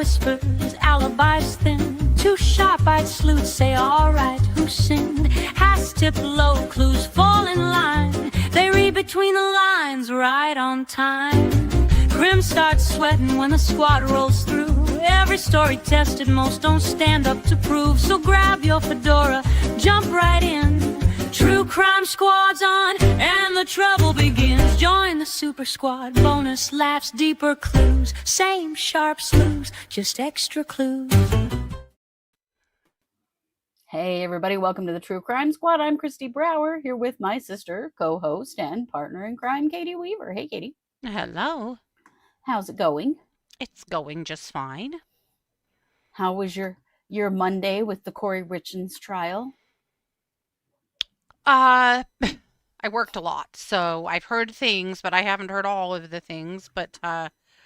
whispers, alibis thin. Two sharp-eyed sleuths say, all right, who sinned? Has tipped low, clues fall in line. They read between the lines, right on time. Grim starts sweating when the squad rolls through. Every story tested, most don't stand up to prove. So grab your fedora, jump right in. True Crime Squad's on, and the trouble begins. Join the super squad, bonus laughs, deeper clues. Same sharp sleuths, just extra clues. Hey everybody, welcome to the True Crime Squad. I'm Kristi Brower, here with my sister, co-host, and partner in crime, Katie Weaver. Hey Katie. Hello. How's it going? It's going just fine. How was your Monday with the Kouri Richins trial? I worked a lot, so I've heard things, but I haven't heard all of the things. But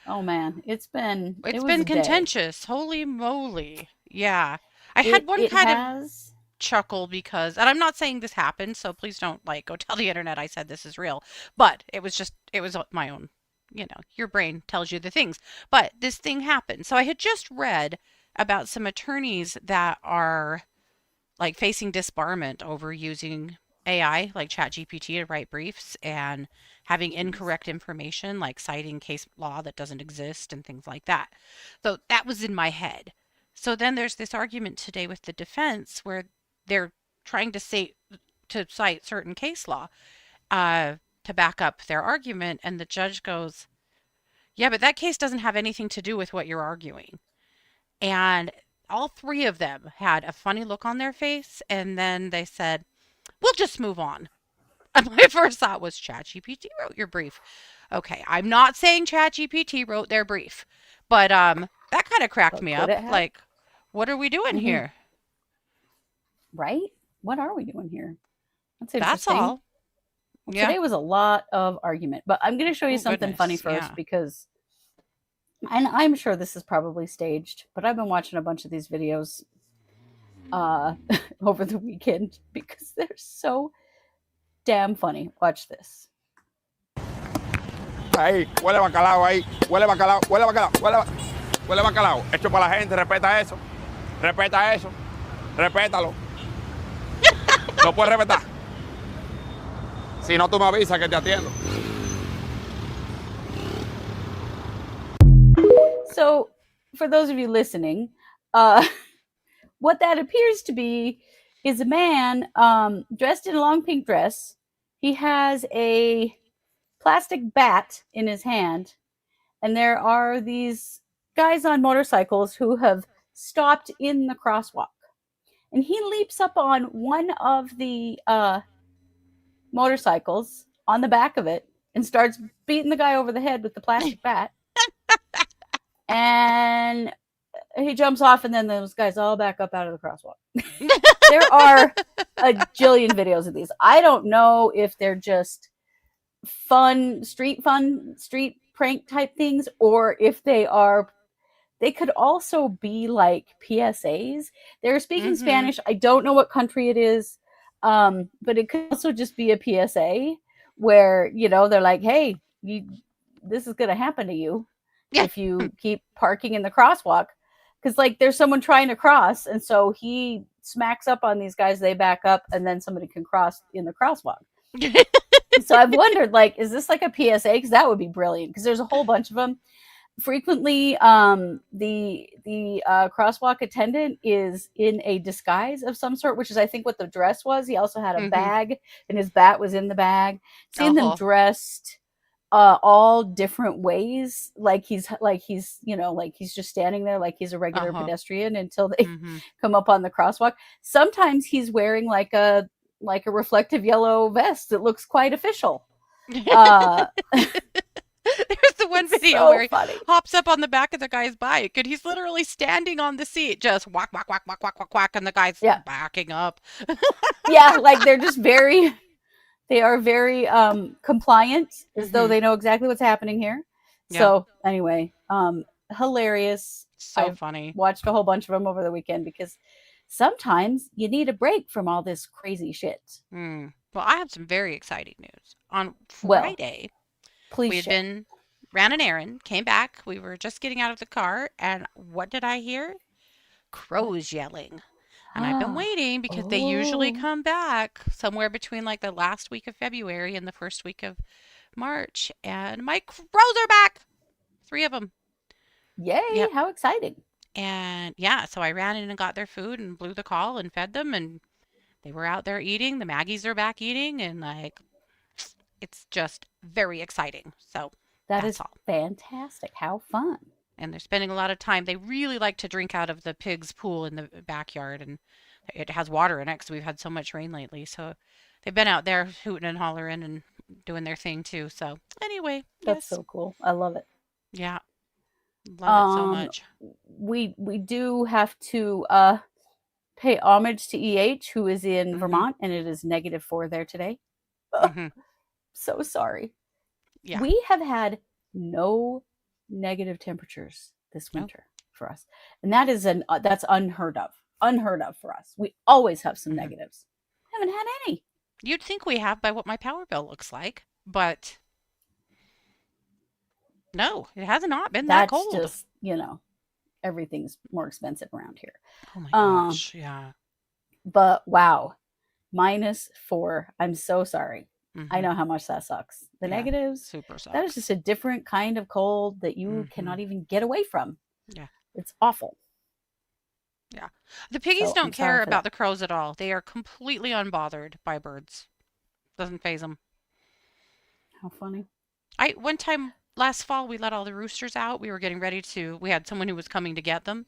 oh man, it been was contentious. Holy moly! Yeah, I had one kind of chuckle because, and I'm not saying this happened, so please don't go tell the internet I said this is real. But it was my own. Your brain tells you the things. But this thing happened. So I had just read about some attorneys that are facing disbarment over using AI like ChatGPT to write briefs and having incorrect information, like citing case law that doesn't exist and things like that. So that was in my head. So then there's this argument today with the defense where they're trying to cite certain case law to back up their argument, and the judge goes, yeah, but that case doesn't have anything to do with what you're arguing. And all three of them had a funny look on their face, and then they said, we'll just move on. And my first thought was, ChatGPT wrote your brief. Okay, I'm not saying ChatGPT wrote their brief, but that kind of cracked me up. Like, what are we doing here? Right? What are we doing here? That's all. Well, yeah. Today was a lot of argument, but I'm going to show you something funny first because, and I'm sure this is probably staged, but I've been watching a bunch of these videos over the weekend because they're so damn funny. Watch this. Ahí, huele bacalao ahí, huele bacalao, huele bacalao, huele bacalao. Esto para la gente, respeta eso, respétalo. No puedes respetar. Si no, tú me avisas que te atiendo. So, for those of you listening, what that appears to be is a man dressed in a long pink dress. He has a plastic bat in his hand, and there are these guys on motorcycles who have stopped in the crosswalk. And he leaps up on one of the motorcycles on the back of it and starts beating the guy over the head with the plastic bat. And he jumps off, and then those guys all back up out of the crosswalk. There are a jillion videos of these. I don't know if they're just street prank type things, or if they could also be like PSAs. They're speaking Spanish. I don't know what country it is, but it could also just be a PSA where, they're like, hey, this is going to happen to you if you keep parking in the crosswalk. Because, there's someone trying to cross, and so he smacks up on these guys, they back up, and then somebody can cross in the crosswalk. So I've wondered, is this like a PSA? Because that would be brilliant, because there's a whole bunch of them. Frequently, the crosswalk attendant is in a disguise of some sort, which is, I think, what the dress was. He also had a bag, and his bat was in the bag. Seeing them dressed all different ways, he's just standing there like he's a regular pedestrian until they come up on the crosswalk. Sometimes he's wearing like a reflective yellow vest that looks quite official. There's the one video where he hops up on the back of the guy's bike, and he's literally standing on the seat, just whack, whack, whack, whack, whack, whack, whack, and the guy's backing up. Yeah, they're just they are very compliant, as though they know exactly what's happening here. Yeah. So anyway, hilarious. So funny. Watched a whole bunch of them over the weekend because sometimes you need a break from all this crazy shit. Well, I have some very exciting news. On Friday, we had been ran an errand, came back. We were just getting out of the car, and what did I hear? Crows yelling. And I've been waiting because they usually Oh, come back somewhere between like the last week of February and the first week of March. And my crows are back. 3 of them. yay! Yep. How exciting! And yeah, so I ran in and got their food and blew the call and fed them, and they were out there eating. The Maggies are back eating, and like it's just very exciting. So That that's is all. fantastic. How fun! And they're spending a lot of time. They really like to drink out of the pig's pool in the backyard, and it has water in it because we've had so much rain lately. So they've been out there hooting and hollering and doing their thing too. So anyway, That's yes, so cool. I love it. yeah, love it so much. We do have to pay homage to EH, who is in Mhm. Vermont, and it is -4 there today. Mhm. So sorry. Yeah. We have had no negative temperatures this Nope. winter for us, and that is that's unheard of. Unheard of for us. We always have some Mhm. negatives. Haven't had any. You'd think we have by what my power bill looks like, but no, it has not been that That's cold. just, everything's more expensive around here. Oh my Um, gosh, yeah. But wow, -4. I'm so sorry. I Mhm. know how much that sucks. The Yeah, negatives, super that is sucks. just a different kind of cold that you cannot Mhm. even get away from. Yeah. It's awful. Yeah. The piggies So don't I'm sorry care for about that. the crows at all. They are completely unbothered by birds. Doesn't phase them. How funny. One time last fall we let all the roosters out. We were getting ready to. We had someone who was coming to get them,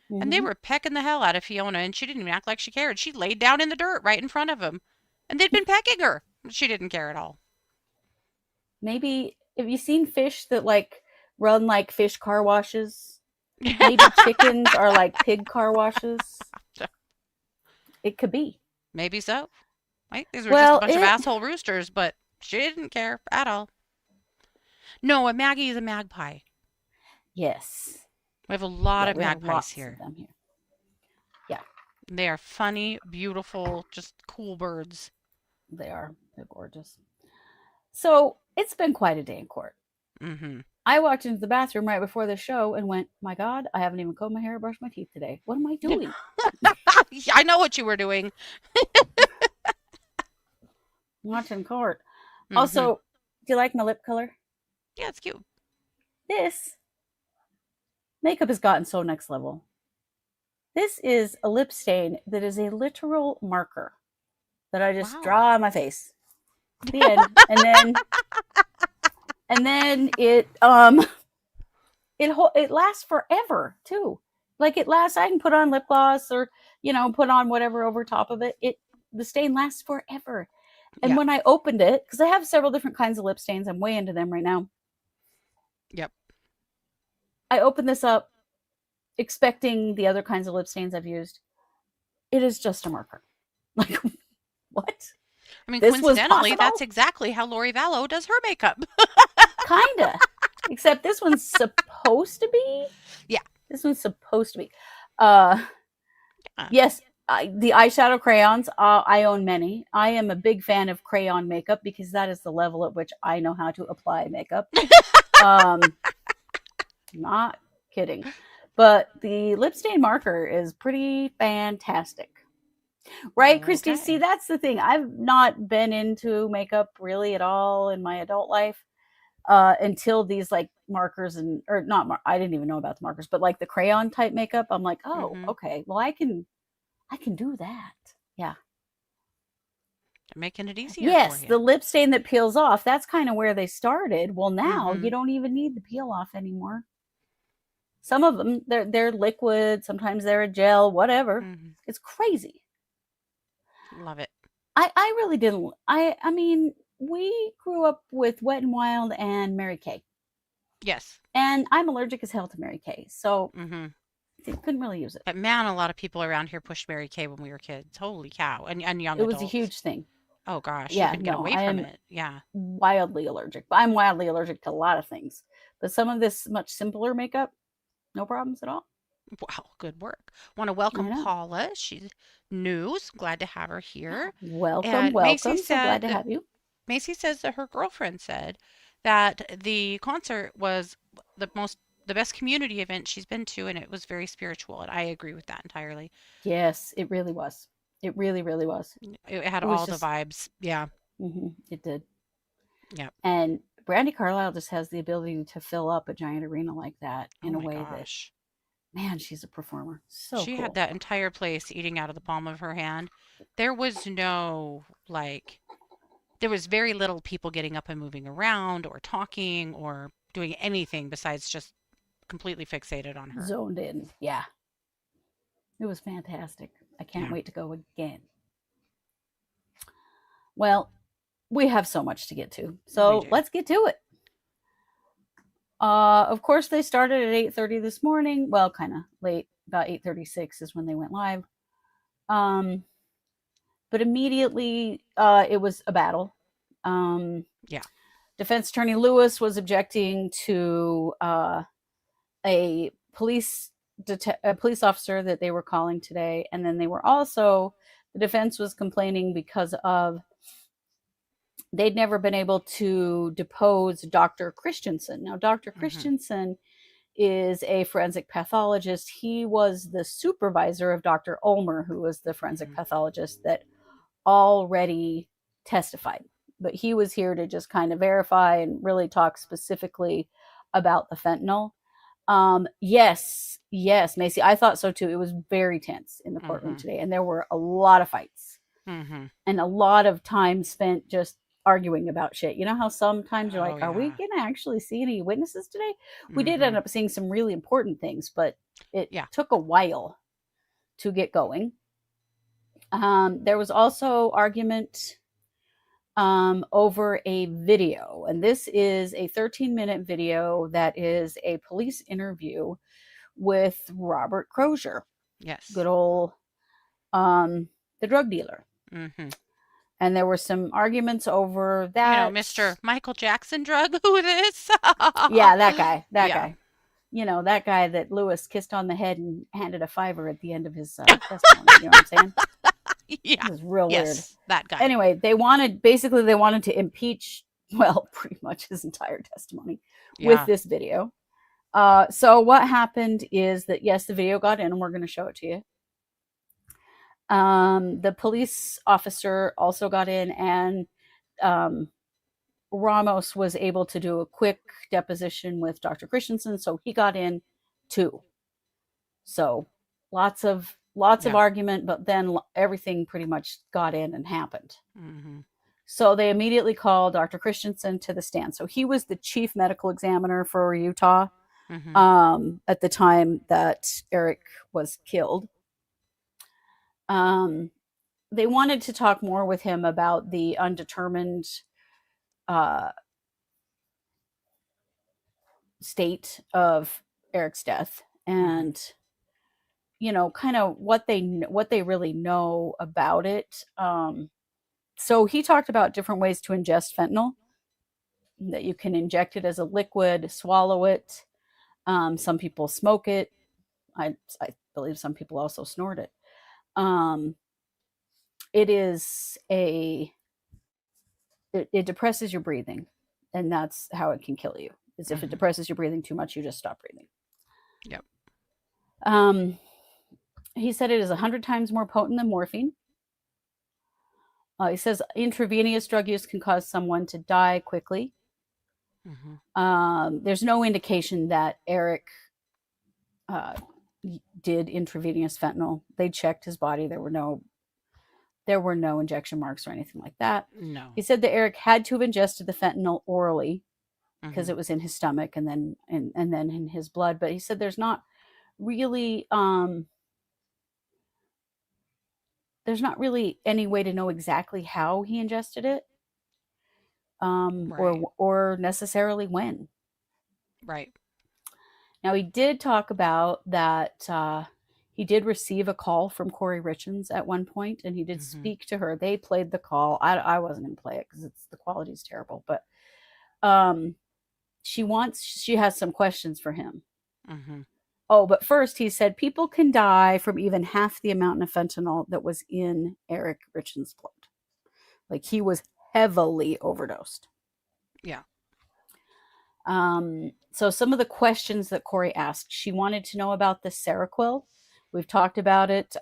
and they Mhm. were pecking the hell out of Fiona, and she didn't even act like she cared. She laid down in the dirt right in front of them, and they'd been pecking her. She didn't care at all. Maybe have you seen fish that run like fish car washes? Maybe chickens are like pig car washes. It could be. Maybe so. Right? These were just a Well, bunch of asshole roosters, but she didn't care at all. No, a Maggie is a magpie. yes. We have a lot Yeah, of we have magpies lots here. of them here. Yeah, They are funny, beautiful, just cool birds. they are. They're gorgeous. So it's been quite a day in court. Mm-hmm. I walked into the bathroom right before the show and went, my God, I haven't even combed my hair or brushed my teeth today. What am I doing? I know what you were doing. Watching court. Mm-hmm. Also, do you like my lip color? Yeah, it's cute. This makeup has gotten so next level. This is a lip stain that is a literal marker that I just Wow. draw on my face. The end. and then it it lasts forever too. Like it lasts. I can put on lip gloss or put on whatever over top of it. The stain lasts forever. And Yeah. when I opened it, because I have several different kinds of lip stains, I'm way into them right now. Yep. I opened this up expecting the other kinds of lip stains I've used. It is just a marker. Like, what? I mean, This was coincidentally, possible? that's exactly how Lori Vallow does her makeup. Kinda. Except this one's supposed to be. Yeah. This one's supposed to be. Yeah. Yes, the eyeshadow crayons. I own many. I am a big fan of crayon makeup because that is the level at which I know how to apply makeup. Not kidding. But the lip stain marker is pretty fantastic. Right, Kristi? Okay. See, that's the thing. I've not been into makeup really at all in my adult life until these markers or not. I didn't even know about the markers, but like the crayon type makeup. I'm like, oh, Mhm. okay. Well, I can do that. Yeah. They're making it easier Yes, for you. the lip stain that peels off. That's kind of where they started. Well, now Mhm. you don't even need the peel off anymore. Some of them, they're liquid. Sometimes they're a gel. Whatever. Mhm. It's crazy. Love it. I really didn't. I mean, we grew up with Wet and Wild and Mary Kay, Yes. and I'm allergic as hell to Mary Kay, so Mhm. I couldn't really use it. But man, a lot of people around here pushed Mary Kay when we were kids. Holy cow! And young It was adults. a huge thing. Oh gosh, Yeah, you couldn't get no, away I from am it. Yeah. wildly allergic. I'm wildly allergic to a lot of things, but some of this much simpler makeup, no problems at all. Wow, good work. Want to welcome know. Paula. She's new. So glad to have her here. Welcome, And welcome. So glad to have you. Macy says that her girlfriend said that the concert was the best community event she's been to, and it was very spiritual, and I agree with that entirely. Yes, it really was. It really, really was. It had It was all just, the vibes. Yeah. it did. Yep. And Brandi Carlile just has the ability to fill up a giant arena like that in a way that, man, she's a performer. So she cool. had that entire place eating out of the palm of her hand. There was no, like, there was very little people getting up and moving around or talking or doing anything besides just completely fixated on her. Zoned in. Yeah. It was fantastic. I can't wait to go again. Well, we have so much to get to. So let's get to it. Of course, they started at 8:30 this morning. Well, kind of late. About 8:36 is when they went live. But immediately, it was a battle. Defense Attorney Lewis was objecting to a police officer that they were calling today, and then they were also, the defense was complaining because of they'd never been able to depose Dr. Christensen. Now, Dr. Christensen is a forensic pathologist. He was the supervisor of Dr. Ulmer, who was the forensic pathologist that already testified. But he was here to just kind of verify and really talk specifically about the fentanyl. Yes, Macy, I thought so too. It was very tense in the courtroom today, and there were a lot of fights and a lot of time spent just arguing about shit. You know how sometimes you're like, are we going to actually see any witnesses today? We did end up seeing some really important things, but it took a while to get going. There was also argument over a video, and this is a 13-minute video that is a police interview with Robert Crozier. Yes. Good old the drug dealer. And there were some arguments over that. You know, Mr. Michael Jackson drug, who it is. Yeah, that guy. Guy. You know, that guy that Lewis kissed on the head and handed a $5 at the end of his testimony. You know what I'm saying? Yeah. It was real weird. That guy. Anyway, they wanted to impeach, well, pretty much his entire testimony with this video. So what happened is that, yes, the video got in, and we're going to show it to you. The police officer also got in, and Ramos was able to do a quick deposition with Dr. Christensen, so he got in too. So lots of argument, but then everything pretty much got in and happened. So they immediately called Dr. Christensen to the stand. So he was the chief medical examiner for Utah at the time that Eric was killed. They wanted to talk more with him about the undetermined state of Eric's death, and you know, kind of what they really know about it. So he talked about different ways to ingest fentanyl, that you can inject it as a liquid, swallow it. Some people smoke it. I believe some people also snort it. It depresses your breathing, and that's how it can kill you. Is if it depresses your breathing too much, you just stop breathing. Yep. He said it is 100 times more potent than morphine. He says intravenous drug use can cause someone to die quickly. There's no indication that Eric did intravenous fentanyl. They checked his body. There were no injection marks or anything like that. No. He said that Eric had to have ingested the fentanyl orally because it was in his stomach and then in his blood. But he said there's not really any way to know exactly how he ingested it, or necessarily when. Right. Now, he did talk about that he did receive a call from Kouri Richins at one point, and he did speak to her. They played the call. I wasn't going to play it because the quality is terrible, but she has some questions for him. Oh, but first he said people can die from even half the amount of fentanyl that was in Eric Richins' blood. Like, he was heavily overdosed. Yeah. So some of the questions that Kouri asked, she wanted to know about the Seroquel. We've talked about it.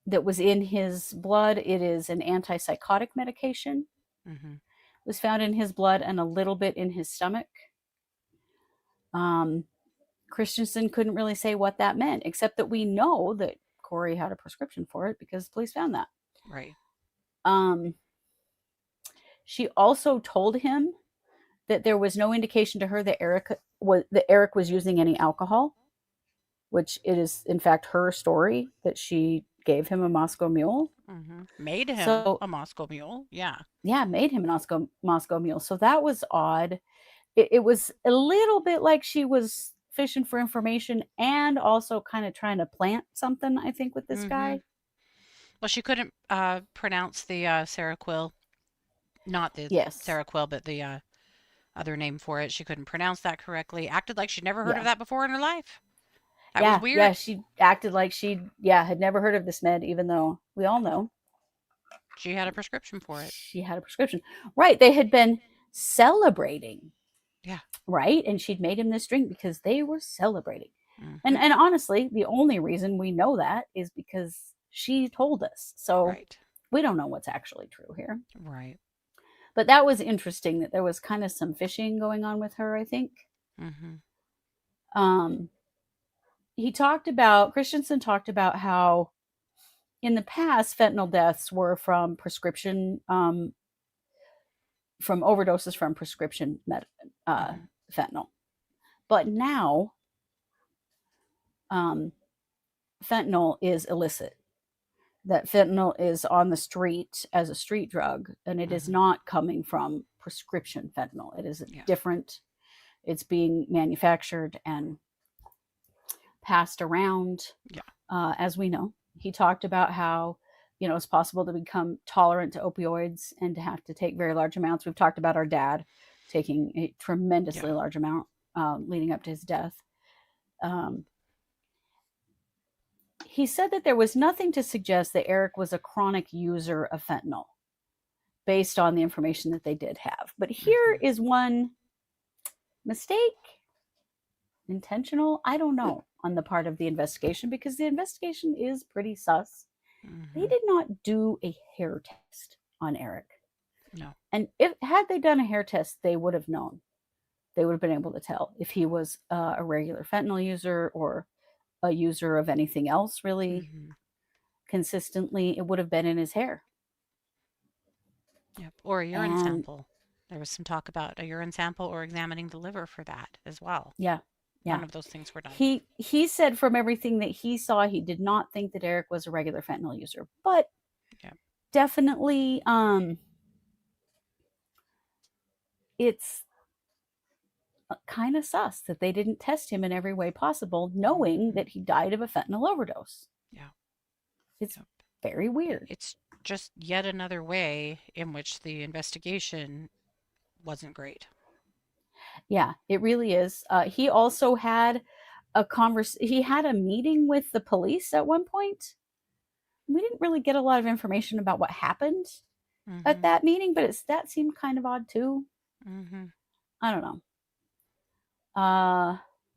That was in his blood. It is an antipsychotic medication. Mm-hmm. It was found in his blood and a little bit in his stomach. Christensen couldn't really say what that meant, except that we know that Kouri had a prescription for it because police found that. Right. She also told him that there was no indication to her that Eric was using any alcohol, which it is in fact her story that she gave him a Moscow Mule. Mm-hmm. Made him a Moscow Mule. Yeah. Yeah, made him a Moscow Mule. So that was odd. It was a little bit like she was fishing for information and also kind of trying to plant something, I think, with this guy. Well, she couldn't pronounce the Seroquel, not the Seroquel, but the other name for it. She couldn't pronounce that correctly. Acted like she'd never heard of that before in her life. That was weird. Yeah, she acted like she had never heard of this med, even though we all know she had a prescription for it. She had a prescription. Right. They had been celebrating. Yeah. Right. And she'd made him this drink because they were celebrating. And honestly, the only reason we know that is because she told us. So we don't know what's actually true here. Right. But that was interesting that there was kind of some fishing going on with her, I think. Christensen talked about how in the past, fentanyl deaths were from prescription, from overdoses from prescription fentanyl. But now, fentanyl is illicit. That fentanyl is on the street as a street drug, and it is not coming from prescription fentanyl. It is different. It's being manufactured and passed around, as we know. He talked about how, it's possible to become tolerant to opioids and to have to take very large amounts. We've talked about our dad taking a tremendously large amount leading up to his death. He said that there was nothing to suggest that Eric was a chronic user of fentanyl based on the information that they did have. But here is one mistake, intentional, I don't know, on the part of the investigation, because the investigation is pretty sus. They did not do a hair test on Eric. No. And had they done a hair test, they would have known. They would have been able to tell if he was a regular fentanyl user or a user of anything else really consistently. It would have been in his hair. Yep. Or a urine sample. There was some talk about a urine sample or examining the liver for that as well. Yeah. None of those things were done. He said from everything that he saw, he did not think that Eric was a regular fentanyl user, but definitely it's kind of sus that they didn't test him in every way possible, knowing that he died of a fentanyl overdose. Yeah. It's very weird. It's just yet another way in which the investigation wasn't great. Yeah, it really is. He also had he had a meeting with the police at one point. We didn't really get a lot of information about what happened at that meeting, but that seemed kind of odd too. I don't know.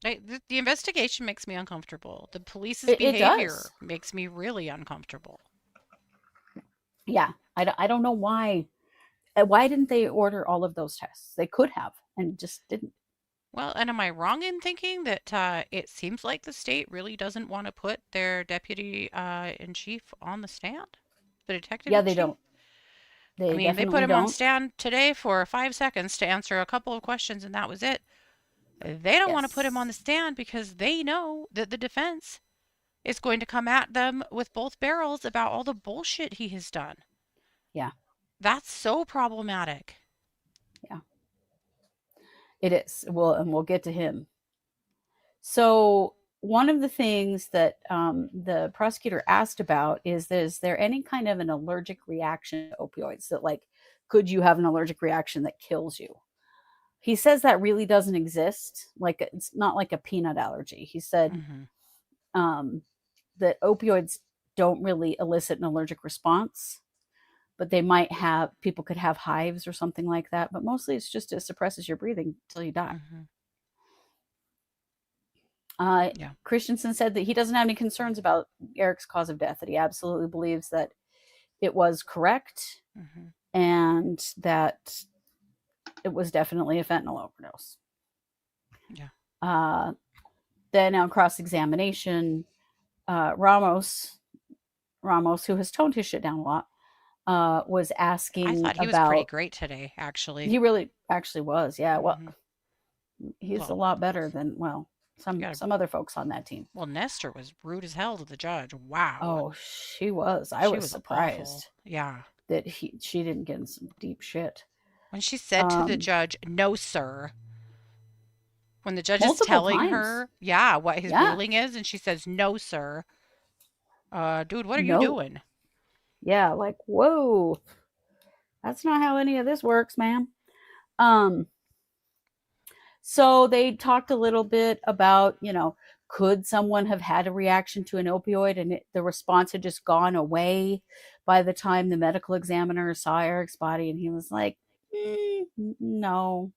The investigation makes me uncomfortable. The police's behavior makes me really uncomfortable. Yeah, I don't know why. Why didn't they order all of those tests? They could have and just didn't. Well, and am I wrong in thinking that it seems like the state really doesn't want to put their deputy in chief on the stand? The detective? Yeah, they don't. They put him on stand today for 5 seconds to answer a couple of questions, and that was it. They don't want to put him on the stand because they know that the defense is going to come at them with both barrels about all the bullshit he has done. Yeah. That's so problematic. Yeah. It is. We'll get to him. So one of the things that the prosecutor asked about is there any kind of an allergic reaction to opioids that, like, could you have an allergic reaction that kills you? He says that really doesn't exist. Like, it's not like a peanut allergy. He said that opioids don't really elicit an allergic response. but people could have hives or something like that. But mostly it's just, it suppresses your breathing until you die. Christensen said that he doesn't have any concerns about Eric's cause of death, that he absolutely believes that it was correct and that it was definitely a fentanyl overdose. Then on cross-examination, Ramos, who has toned his shit down a lot, was asking about... I thought he was pretty great today, actually. He really actually was, yeah. Well, he's a lot better than, some other folks on that team. Well, Nestor was rude as hell to the judge. Wow. Oh, she was. I was surprised. Awful. Yeah. That she didn't get in some deep shit. When she said to the judge, "No, sir," when the judge is telling her, what his ruling is, and she says, "No, sir," dude, what are you doing? Yeah, like, whoa, that's not how any of this works, ma'am. So they talked a little bit about, could someone have had a reaction to an opioid and the response had just gone away by the time the medical examiner saw Eric's body? And he was like, no,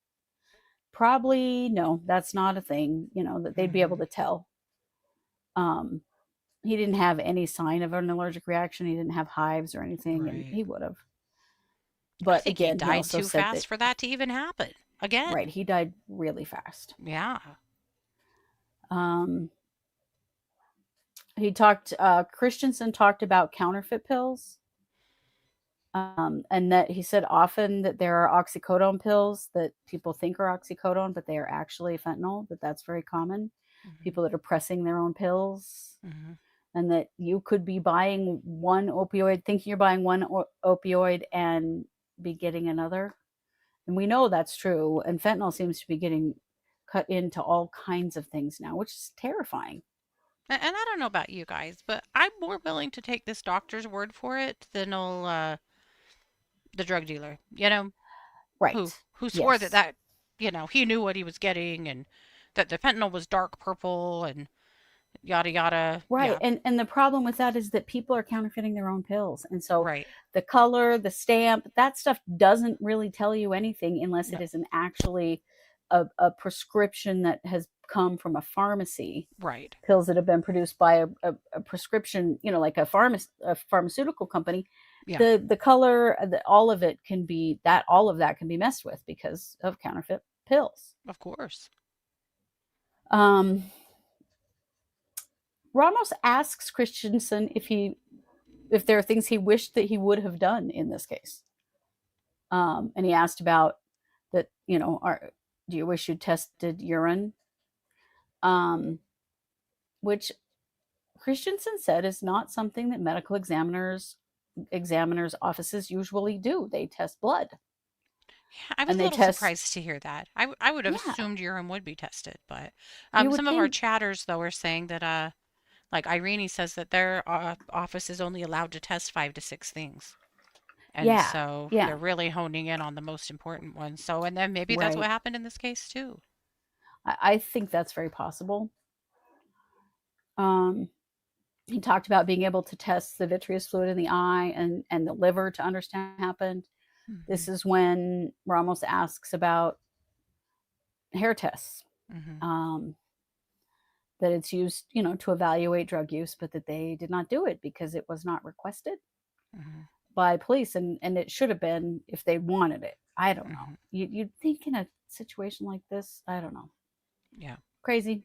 probably no, that's not a thing, that they'd be able to tell. He didn't have any sign of an allergic reaction. He didn't have hives or anything, and he would have. But I think again, he died too fast for that to even happen. Again. Right, he died really fast. Yeah. Christensen talked about counterfeit pills. And that he said often that there are oxycodone pills that people think are oxycodone, but they are actually fentanyl, that's very common. People that are pressing their own pills. And that you could be buying one opioid, thinking you're buying one opioid and be getting another. And we know that's true. And fentanyl seems to be getting cut into all kinds of things now, which is terrifying. And I don't know about you guys, but I'm more willing to take this doctor's word for it than the drug dealer, right? Who swore that he knew what he was getting and that the fentanyl was dark purple and yada yada. Right. And the problem with that is that people are counterfeiting their own pills, and so the color, the stamp, that stuff doesn't really tell you anything unless it is actually a prescription that has come from a pharmacy. Right. Pills that have been produced by a prescription, like a pharmaceutical company. Yeah. The color, all of that can be messed with because of counterfeit pills. Of course. Ramos asks Christensen if there are things he wished that he would have done in this case. And he asked about that, do you wish you tested urine? Which Christensen said is not something that medical examiners' offices usually do. They test blood. Yeah, I was a little surprised to hear that. I would have assumed urine would be tested, but some of our chatters though are saying that like Irene says that their office is only allowed to test 5 to 6 things. And so they're really honing in on the most important ones. So, and then maybe that's what happened in this case too. I think that's very possible. He talked about being able to test the vitreous fluid in the eye and the liver to understand what happened. This is when Ramos asks about hair tests. That it's used, to evaluate drug use, but that they did not do it because it was not requested by police, and it should have been if they wanted it. I don't know. You'd think in a situation like this, I don't know. Yeah. Crazy.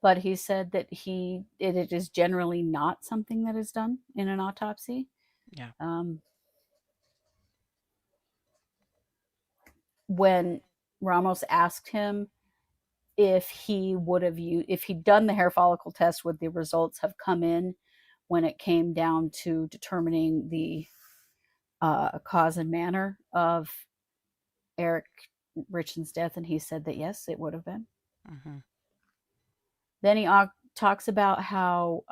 But he said that it is generally not something that is done in an autopsy. Yeah. When Ramos asked him if he'd done the hair follicle test, would the results have come in when it came down to determining the cause and manner of Eric Richins' death? And he said that yes, it would have been. Then he talks about how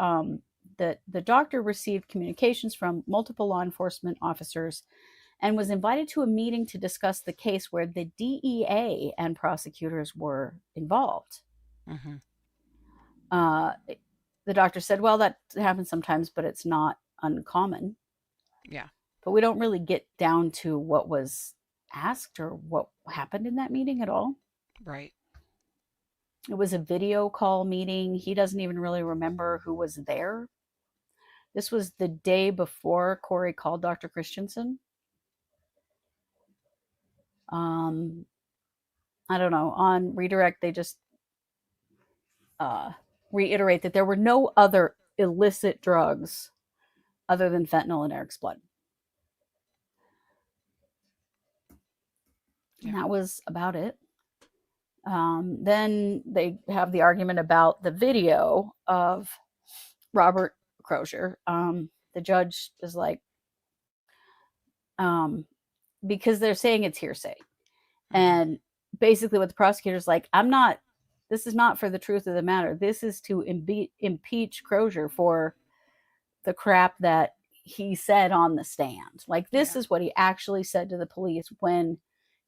the doctor received communications from multiple law enforcement officers and was invited to a meeting to discuss the case where the DEA and prosecutors were involved. The doctor said, well, that happens sometimes, but it's not uncommon. Yeah. But we don't really get down to what was asked or what happened in that meeting at all. Right. It was a video call meeting. He doesn't even really remember who was there. This was the day before Kouri called Dr. Christensen. I don't know. On redirect, they just reiterate that there were no other illicit drugs other than fentanyl in Eric's blood. Yeah. And that was about it. Then they have the argument about the video of Robert Crozier. The judge is like, because they're saying it's hearsay. And basically what the prosecutor's like, this is not for the truth of the matter. This is to impeach Crozier for the crap that he said on the stand. Like, this is what he actually said to the police when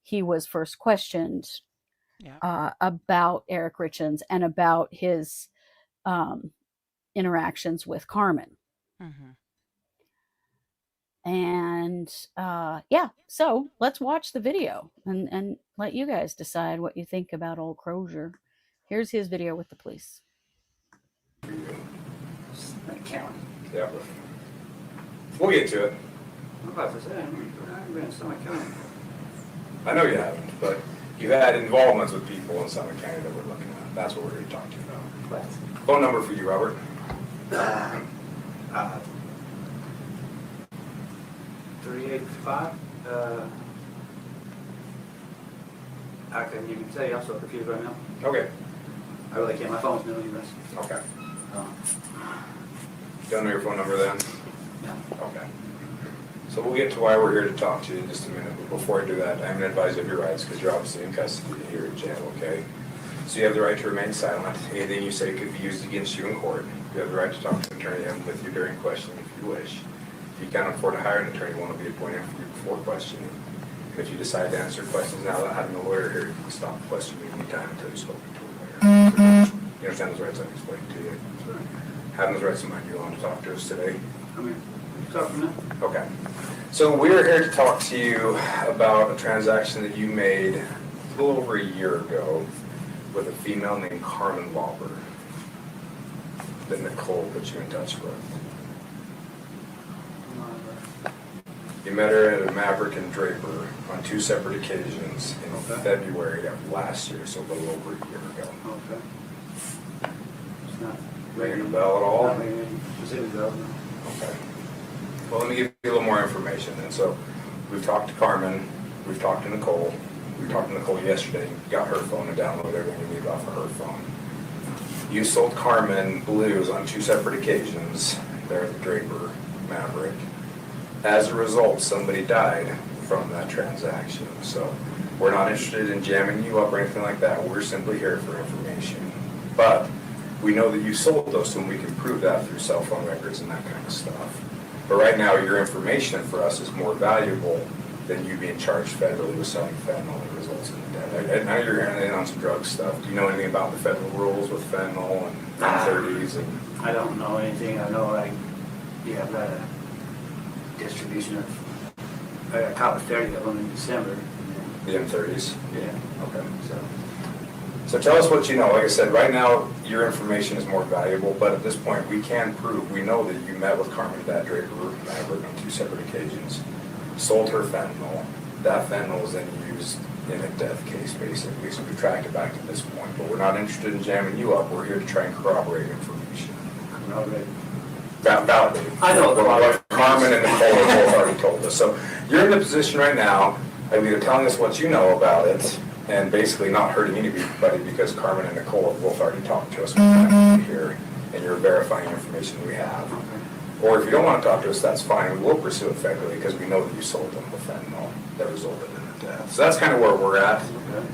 he was first questioned about Eric Richins and about his interactions with Carmen. And so let's watch the video and let you guys decide what you think about old Crozier. Here's his video with the police. Yeah. We'll get to it. I'm about to say, I've been in Summit County. I know you haven't, but you've had involvements with people in Summit County that we're looking at. That's what we're here to talk to you about. What? Phone number for you, Robert. 385. I couldn't even tell you. I'm so confused right now. Okay. I really can't. My phone's new anyways. Okay. Don't know your phone number then? Yeah. Okay. So we'll get to why we're here to talk to you in just a minute. But before I do that, I'm going to advise you of your rights because you're obviously in custody here in jail, okay? So you have the right to remain silent. Anything you say could be used against you in court. You have the right to talk to an attorney with you during questioning if you wish. If you can't afford to hire an attorney, one will be appointed for you before questioning. And if you decide to answer questions now without having a lawyer here, you can stop questioning anytime until you've spoken to a lawyer. You understand those rights I've explained to you? Sure. Having those rights in mind, you want to talk to us today? I mean, talk from that. Okay. So we're here to talk to you about a transaction that you made a little over a year ago with a female named Carmen Lauber that Nicole put you in touch with. You met her at a Maverick and Draper on 2 separate occasions in February of last year, so a little over a year ago. Okay. It's not Ringing a bell at all? Not ringing any specific bell, no. Okay. Well, let me give you a little more information. And so we've talked to Carmen, we've talked to Nicole. We talked to Nicole yesterday, got her phone and downloaded everything you need off of her phone. You sold Carmen blues on 2 separate occasions there at the Draper Maverick. As a result, somebody died from that transaction. So we're not interested in jamming you up or anything like that. We're simply here for information. But we know that you sold those, and we can prove that through cell phone records and that kind of stuff. But right now, your information for us is more valuable than you being charged federally with selling fentanyl that results in death. I know you're in on some drug stuff. Do you know anything about the federal rules with fentanyl and 30s? And I don't know anything. I know you have got a distribution of, I got a cop of 30 of them in December. the M30s? Yeah. Okay. So tell us what you know. Like I said, right now your information is more valuable, but at this point we can prove, we know that you met with Carmen at Draper Maverick on 2 separate occasions, sold her fentanyl. That fentanyl was then used in a death case basically, so we tracked it back to this point. But we're not interested in jamming you up. We're here to try and corroborate information. Validate. I know what Carmen and Nicole have both already told us. So you're in the position right now of either telling us what you know about it and basically not hurting anybody because Carmen and Nicole have both already talked to us here, and you're verifying information we have. Or if you don't want to talk to us, that's fine. We will pursue it federally because we know that you sold them the fentanyl that resulted in the death. So that's kind of where we're at.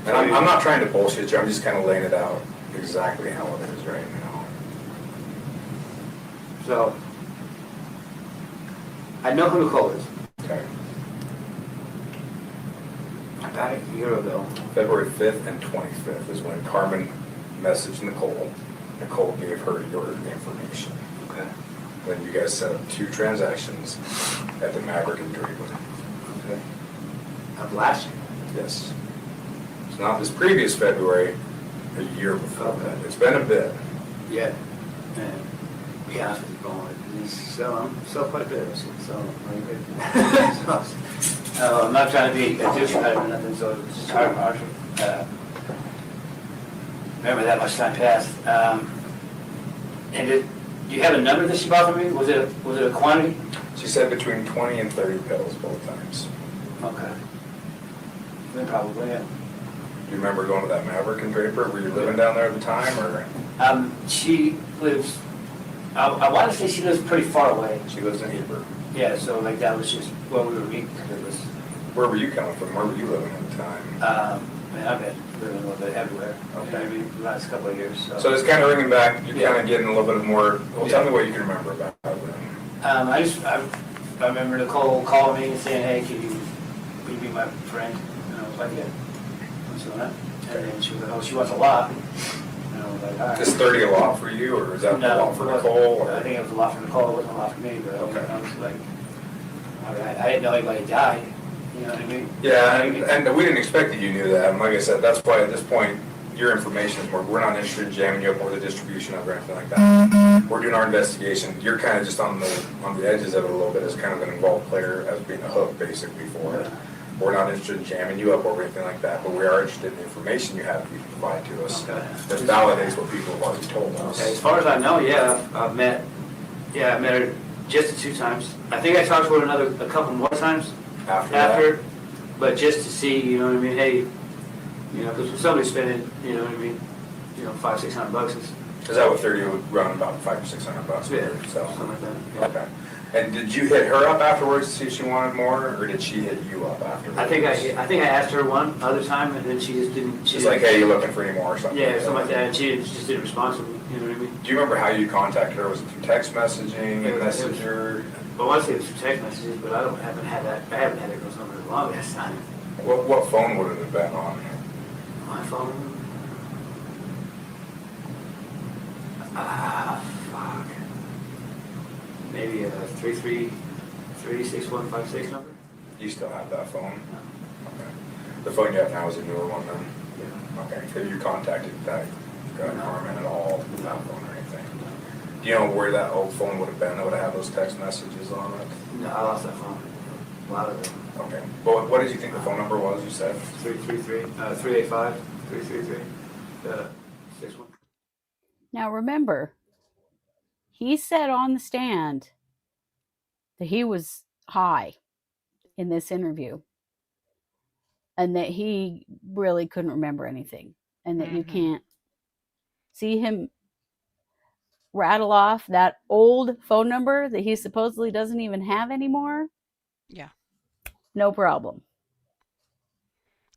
And I'm not trying to bullshit you. I'm just kind of laying it out exactly how it is right now. So, I know who Nicole is. Okay. I got it a year ago. February 5th and 25th is when Carmen messaged Nicole. Nicole gave her your information. Okay. Then you guys set up 2 transactions at the Maverick and Draper. Okay. Of last year? Yes. It's not this previous February, a year before that. It's been a bit. Yeah. And to be honest with you, going, sell quite a bit. So, I'm not trying to be a douchebag or nothing, so it's just hard. Remember that much time passed. And do you have a number that she bought for me? Was it a quantity? She said between 20 and 30 pills both times. Okay. Then probably, yeah. Do you remember going to that Maverick and Draper? Were you living down there at the time, or? She lives, I want to say she lives pretty far away. She lives in Heber. Yeah, so like that was just where we were meeting, because it was. Where were you coming from? Where were you living at the time? Man, I've been living a little bit everywhere. Okay. Maybe the last couple of years. So it's kind of ringing back, you're kind of getting a little bit more, well, tell me what you can remember about them. I remember Nicole calling me and saying, hey, can you be my friend? And I was like, yeah. So that. And then she was like, oh, she wants a lot. And I was like, all right. Is 30 a lot for you, or is that a lot for Nicole? Or? I think it was a lot for Nicole, it wasn't a lot for me, but okay. I was like, I didn't know anybody died. You know what I mean? Yeah, and we didn't expect that you knew that. And like I said, that's why at this point, your information is more, we're not interested in jamming you up or the distribution of it or anything like that. We're doing our investigation. You're kind of just on the edges of it a little bit as kind of an involved player, as being a hook basically for it. We're not interested in jamming you up or anything like that, but we are interested in the information you have to provide to us that validates what people have already told us. Okay, as far as I know, yeah, I've met her just 2 times. I think I talked to her a couple more times after, but just to see, you know what I mean, hey, you know, because when somebody's spending, you know what I mean, you know, $500-600 is that what 30 would run about $500 or $600? Yeah, so something like that. Yeah. Okay. And did you hit her up afterwards to see if she wanted more, or did she hit you up afterwards? I think I asked her one other time, and then she just didn't. She's like, hey, you looking for any more or something? Yeah, something like that. And she just didn't respond to me. You know what I mean? Do you remember how you contacted her? Was it through text messaging, messenger? Well, I want to say it was through text messages, but I haven't had that. I haven't had that girl's number in a long ass time. What phone would it have been on? My phone. Fuck. Maybe a 333-6156 number. You still have that phone? No. Okay. The phone you have now is a newer one then? Yeah. Okay. Have you contacted that Carmen at all with that phone or anything? Do you know where that old phone would have been that would have had those text messages on it? No, I lost that phone. A lot of them. Okay. Well, what did you think the phone number was, you said? 385-333-61. Now remember, he said on the stand that he was high in this interview and that he really couldn't remember anything, and that you can't see him rattle off that old phone number that he supposedly doesn't even have anymore. Yeah. No problem.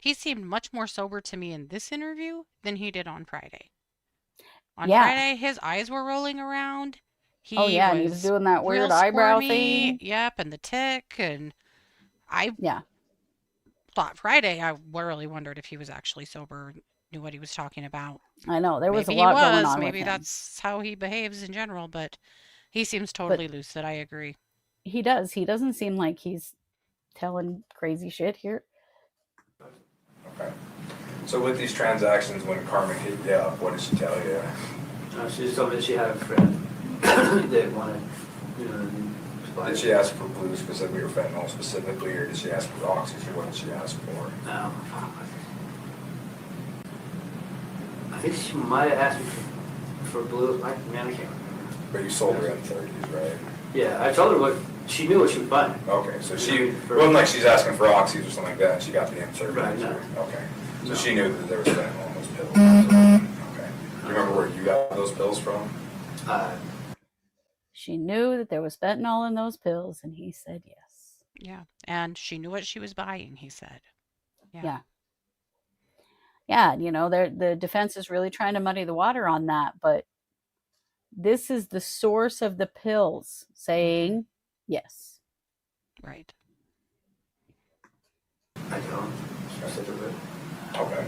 He seemed much more sober to me in this interview than he did on Friday. On Yeah. Friday, his eyes were rolling around. And he was doing that weird eyebrow thing. Yep, and the tick, and I Yeah. thought Friday, I really wondered if he was actually sober, knew what he was talking about. I know there was Maybe a lot he was. going on. Maybe with him. that's how he behaves in general, but he seems totally lucid. I agree. He does. He doesn't seem like he's telling crazy shit here. Okay. So with these transactions, when Carmen hit you up, what did she tell you? She just told me that she had a friend that wanted, you know, Did she ask for blue specifically or fentanyl specifically, or did she ask for oxys, or what did she ask for? No. I think she might have asked me for blue. Man, I can't remember. But you sold her M30s, right? Yeah, I told her what she knew what she was buying. Okay, so she it wasn't like she's asking for oxys or something like that. She got the M30s. Right, no. Okay, so No. she knew that there was fentanyl in those pills. Okay. You remember where you got those pills from? She knew that there was fentanyl in those pills, and he said yes. Yeah, and she knew what she was buying, he said. Yeah. Yeah, you know, the defense is really trying to muddy the water on that, but this is the source of the pills saying yes. Right. I don't. I said it. Okay.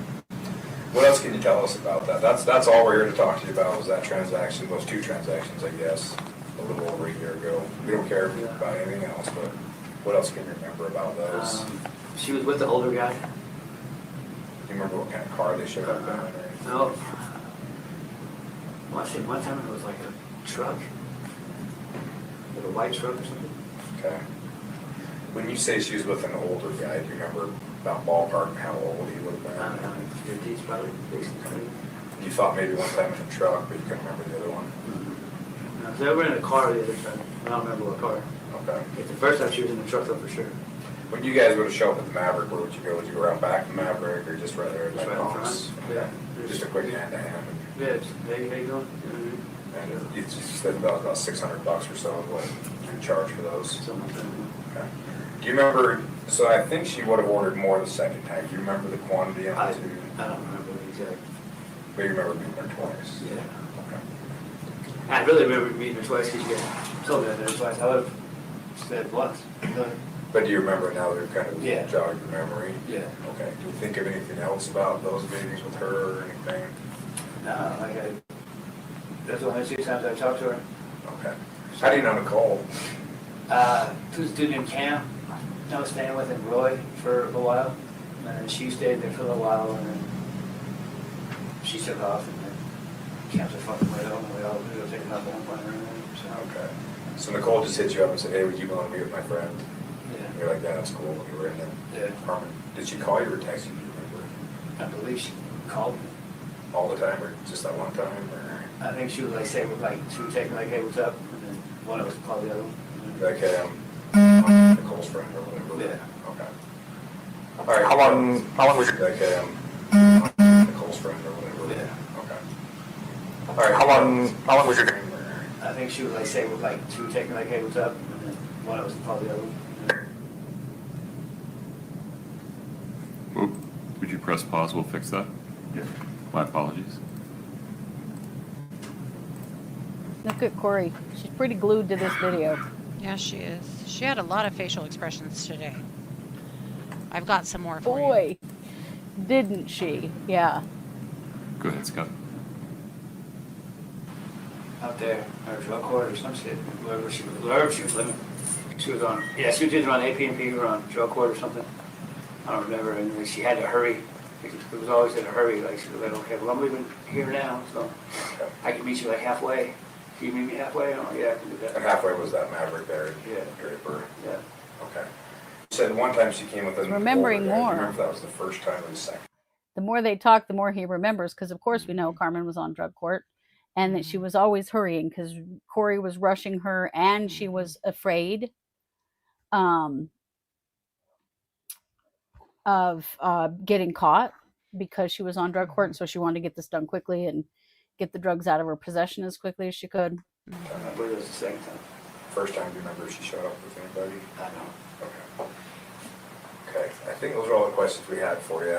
What else can you tell us about that? That's all we're here to talk to you about was that transaction, those 2 transactions, I guess. a little over a year ago. We don't care about anything else, but what else can you remember about those? She was with the older guy. Do you remember what kind of car they showed up in? No. Well, I think one time it was like a truck. Like a white truck or something. Okay. When you say she was with an older guy, do you remember about ballpark and how old he would have been? I don't know, 50s probably, basically. You thought maybe one time in a truck, but you couldn't remember the other one? No, they were in a car the other time. I don't remember what car. Okay. The first time she was in the truck though, for sure. When you guys would have shown up at the Maverick, where would you go? Would you go around back the Maverick or just right there at Just like right in Thomas? front. Yeah. Just a quick hand-to-hand. Yeah, it's, hey, how you doing? And you said about $600 or so is what you charge for those. Something like that. Okay. Do you remember, so I think she would have ordered more the second time. Do you remember the quantity and I the two? don't remember the exact. But you remember meeting her twice? Yeah. Okay. I really remember meeting her twice because you guys told me that there twice. I would have said once. But do you remember now that it kind of Yeah. jogged your memory? Yeah. Okay. Do you think of anything else about those meetings with her or anything? No, that's the only 2 times I talked to her. Okay. How do you know Nicole? There was a dude named Cam. I was staying with him, Roy, for a while. And then she stayed there for a little while, and then she took off, and then Cam's a fucking widow, and we all ended up taking up one point or anything. So, Okay. So Nicole just hit you up and said, hey, would you want to meet with my friend? yeah. And you're like, yeah, that's cool. You were in the Yeah. apartment. Did she call you or text you? Do you remember? I believe she called me. All the time or just that one time? Or I think she would like say, she would take me like, hey, what's up? And then one of us would call the other one. like, hey, I'm Nicole's friend or whatever? Yeah. Okay. All right. How long was your... Like, hey, I'm Nicole's friend or whatever? Yeah. Okay. All right. How long was your... I think she would like say, she would take me like, hey, what's up? And then one of us would call the other one. Would you press pause? We'll fix that. Yeah. My apologies. Look at Kouri. She's pretty glued to this video. Yeah, she is. She had a lot of facial expressions today. I've got some more for you. Boy, didn't she? Yeah. Go ahead, Scott. Out there, or drug court or some shit, wherever she was living. She was on, she was either on APNP or on drug court or something. I don't remember, and she had to hurry. It was always in a hurry, like she was like, okay, well I'm leaving here now, so I can meet you like halfway. Can you meet me halfway? Oh yeah, I can do that. And halfway was that Maverick there? Yeah. Draper? Yeah. Okay. You said one time she came with an Remembering older guy. Do you more. remember if that was the first time or the second? The more they talk, the more he remembers, because of course we know Carmen was on drug court and that she was always hurrying because Kouri was rushing her and she was afraid of getting caught because she was on drug court, and so she wanted to get this done quickly and get the drugs out of her possession as quickly as she could. I believe it was the second time. First time, do you remember if she showed up with anybody? I know. Okay. Okay, I think those are all the questions we had for you.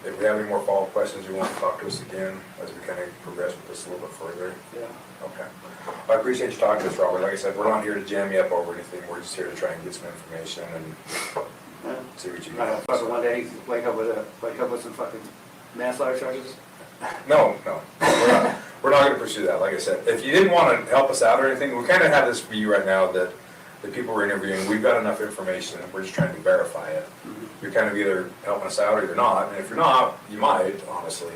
If we have any more follow-up questions, you want to talk to us again as we kind of progress with this a little bit further? Yeah. Okay. Well, I appreciate you talking to us, Robert. Like I said, we're not here to jam you up over anything. We're just here to try and get some information and see what you Not gonna got. fucking one day wake up with some fucking manslaughter charges. No. We're not going to pursue that. Like I said, if you didn't want to help us out or anything, we kind of have this view right now that the people we're interviewing, we've got enough information and we're just trying to verify it. You're kind of either helping us out or you're not. And if you're not, you might, honestly.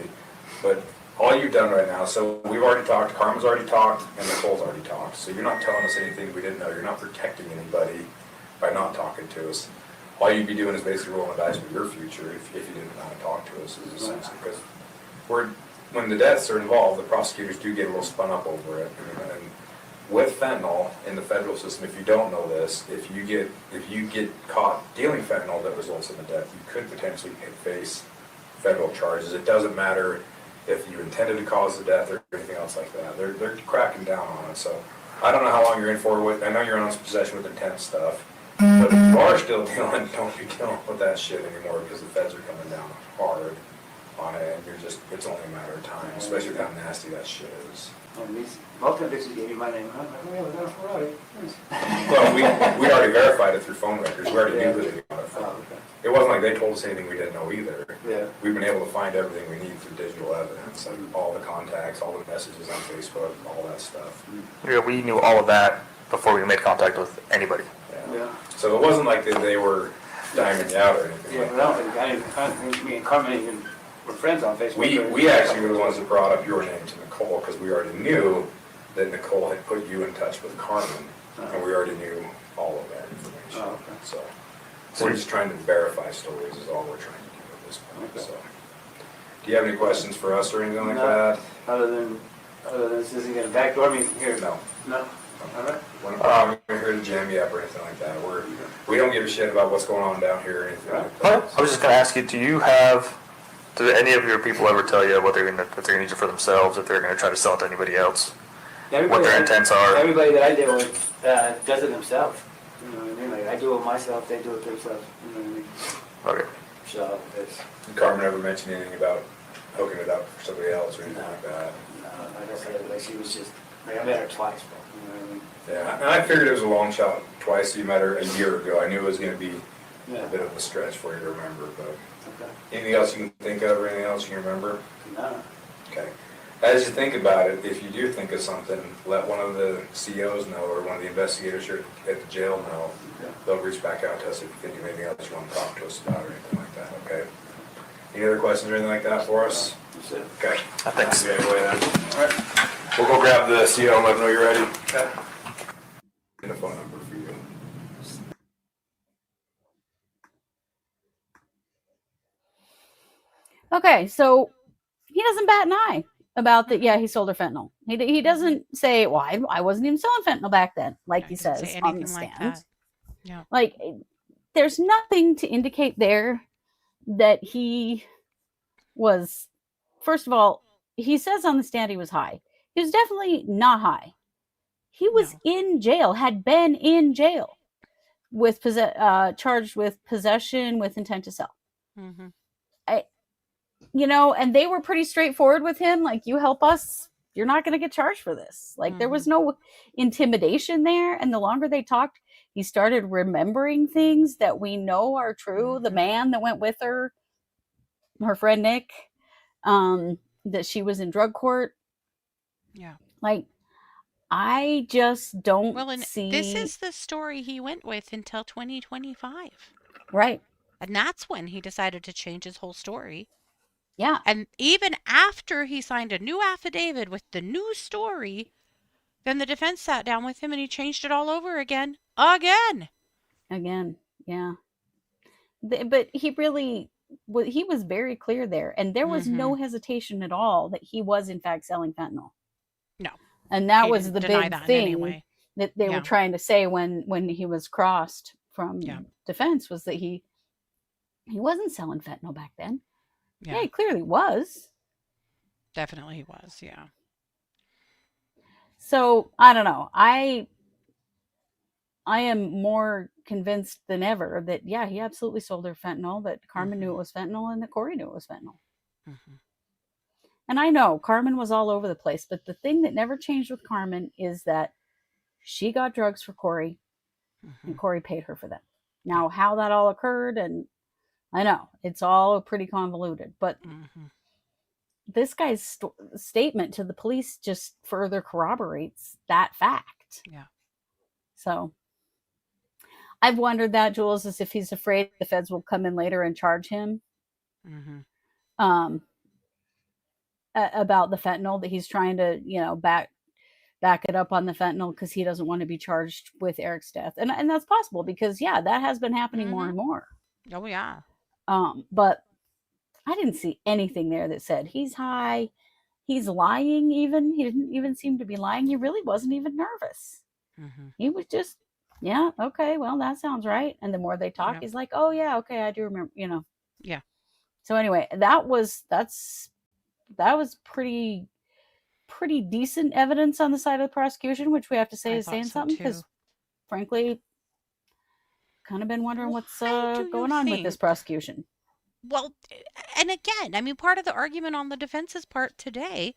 But all you've done right now, so we've already talked, Carmen's already talked, and Nicole's already talked. So you're not telling us anything we didn't know. You're not protecting anybody by not talking to us. All you'd be doing is basically rolling the dice with your future if you didn't want to talk to us, is essentially. Because when the deaths are involved, the prosecutors do get a little spun up over it. And with fentanyl in the federal system, if you don't know this, if you get caught dealing fentanyl that results in a death, you could potentially face federal charges. It doesn't matter if you intended to cause the death or anything else like that. They're cracking down on it. So I don't know how long you're in for with. I know you're on possession with intent stuff, but if you are still dealing, don't be dealing with that shit anymore because the feds are coming down hard on it, and it's only a matter of time, especially with how nasty that shit is. And both of them bitches gave you my name. I'm like, oh yeah, we got a Ferrari. Well, we already verified it through phone records. We already knew that they got it from. Oh, okay. it wasn't like they told us anything we didn't know either. Yeah. We've been able to find everything we need through digital evidence, like all the contacts, all the messages on Facebook, all that stuff. Yeah, we knew all of that before we made contact with anybody. Yeah. So it wasn't like they were diming you out or anything Yeah, like but that. I don't think me and Carmen even were friends on Facebook. We actually were the ones that brought up your name to Nicole because we already knew that Nicole had put you in touch with Carmen, and we already knew all of that information. Oh, okay. So we're just trying to verify stories is all we're trying to do at this point. Okay. So, do you have any questions for us or anything like No. that? Other than this isn't gonna backdoor me here. No. No. All right. We're not here to jam you up or anything like that. We don't give a shit about what's going on down here or anything like that. I was just going to ask you, do any of your people ever tell you what if they're going to use it for themselves, if they're going to try to sell it to anybody else? What their intents are? Everybody that I deal with does it themselves. You know what I mean? Like I do it myself, they do it themselves. You know what I mean? Okay. So it's Did Carmen ever mention anything about hooking it up for somebody else or anything like that? like I said, like she was just like I met her twice, bro. You know what I mean? Yeah, and I figured it was a long shot twice. You met her a year ago. I knew it was going to be Yeah. a bit of a stretch for you to remember, but Okay. anything else you can think of or anything else you can remember? No. Okay. As you think about it, if you do think of something, let one of the COs know or one of the investigators here at the jail know. Okay. They'll reach back out to us if you think of anything else you want to talk to us about or anything like that, okay? Any other questions or anything like that for us? That's it. Okay. Thanks. Yeah, go ahead. All right. We'll go grab the CO and let them know you're ready. Okay. Get a phone number for you. Okay, so he doesn't bat an eye about that. Yeah, he sold her fentanyl. He doesn't say, "Well, I wasn't even selling fentanyl back then," like he Doesn't says say on the anything like stand. that. Yeah. Like, there's nothing to indicate there that he was. First of all, he says on the stand he was high. He was definitely not high. He was No. in jail, had been in jail with charged with possession with intent to sell. Mm-hmm. And they were pretty straightforward with him. Like, you help us, you're not going to get charged for this. Like, there was no intimidation there. And the longer they talked, he started remembering things that we know are true. The man that went with her friend Nick, that she was in drug court. Yeah. Like, I just don't Well, and see. this is the story he went with until 2025. Right. And that's when he decided to change his whole story. Yeah. And even after he signed a new affidavit with the new story, then the defense sat down with him and he changed it all over again. Again. Yeah. But he really, he was very clear there. And there was no hesitation at all that he was, in fact, selling fentanyl. No. And that He was didn't the deny big that in thing any way. that they Yeah. were trying to say when he was crossed from Yeah. defense, was that he wasn't selling fentanyl back then. Yeah. Yeah, he clearly was. Definitely he was. Yeah. So I don't know. I am more convinced than ever that, yeah, he absolutely sold her fentanyl, that Carmen knew it was fentanyl, and that Kouri knew it was fentanyl. Mm-hmm. And I know Carmen was all over the place, but the thing that never changed with Carmen is that she got drugs for Kouri, and Kouri paid her for them. Now, how that all occurred, and I know it's all pretty convoluted, but this guy's statement to the police just further corroborates that fact. Yeah. So I've wondered that, Jules, as if he's afraid the feds will come in later and charge him about the fentanyl, that he's trying to, back it up on the fentanyl because he doesn't want to be charged with Eric's death. And that's possible because, yeah, that has been happening more and more. Oh, yeah. But I didn't see anything there that said he's high, he's lying even. He didn't even seem to be lying. He really wasn't even nervous. He was just, yeah, okay, well, that sounds right. And the more they talk, he's like, oh, yeah, okay, I do remember, Yeah. So anyway, that was pretty decent evidence on the side of the prosecution, which we have to say is saying something, because frankly, kind of been wondering what's going on with this prosecution. Well, and again, I mean, part of the argument on the defense's part today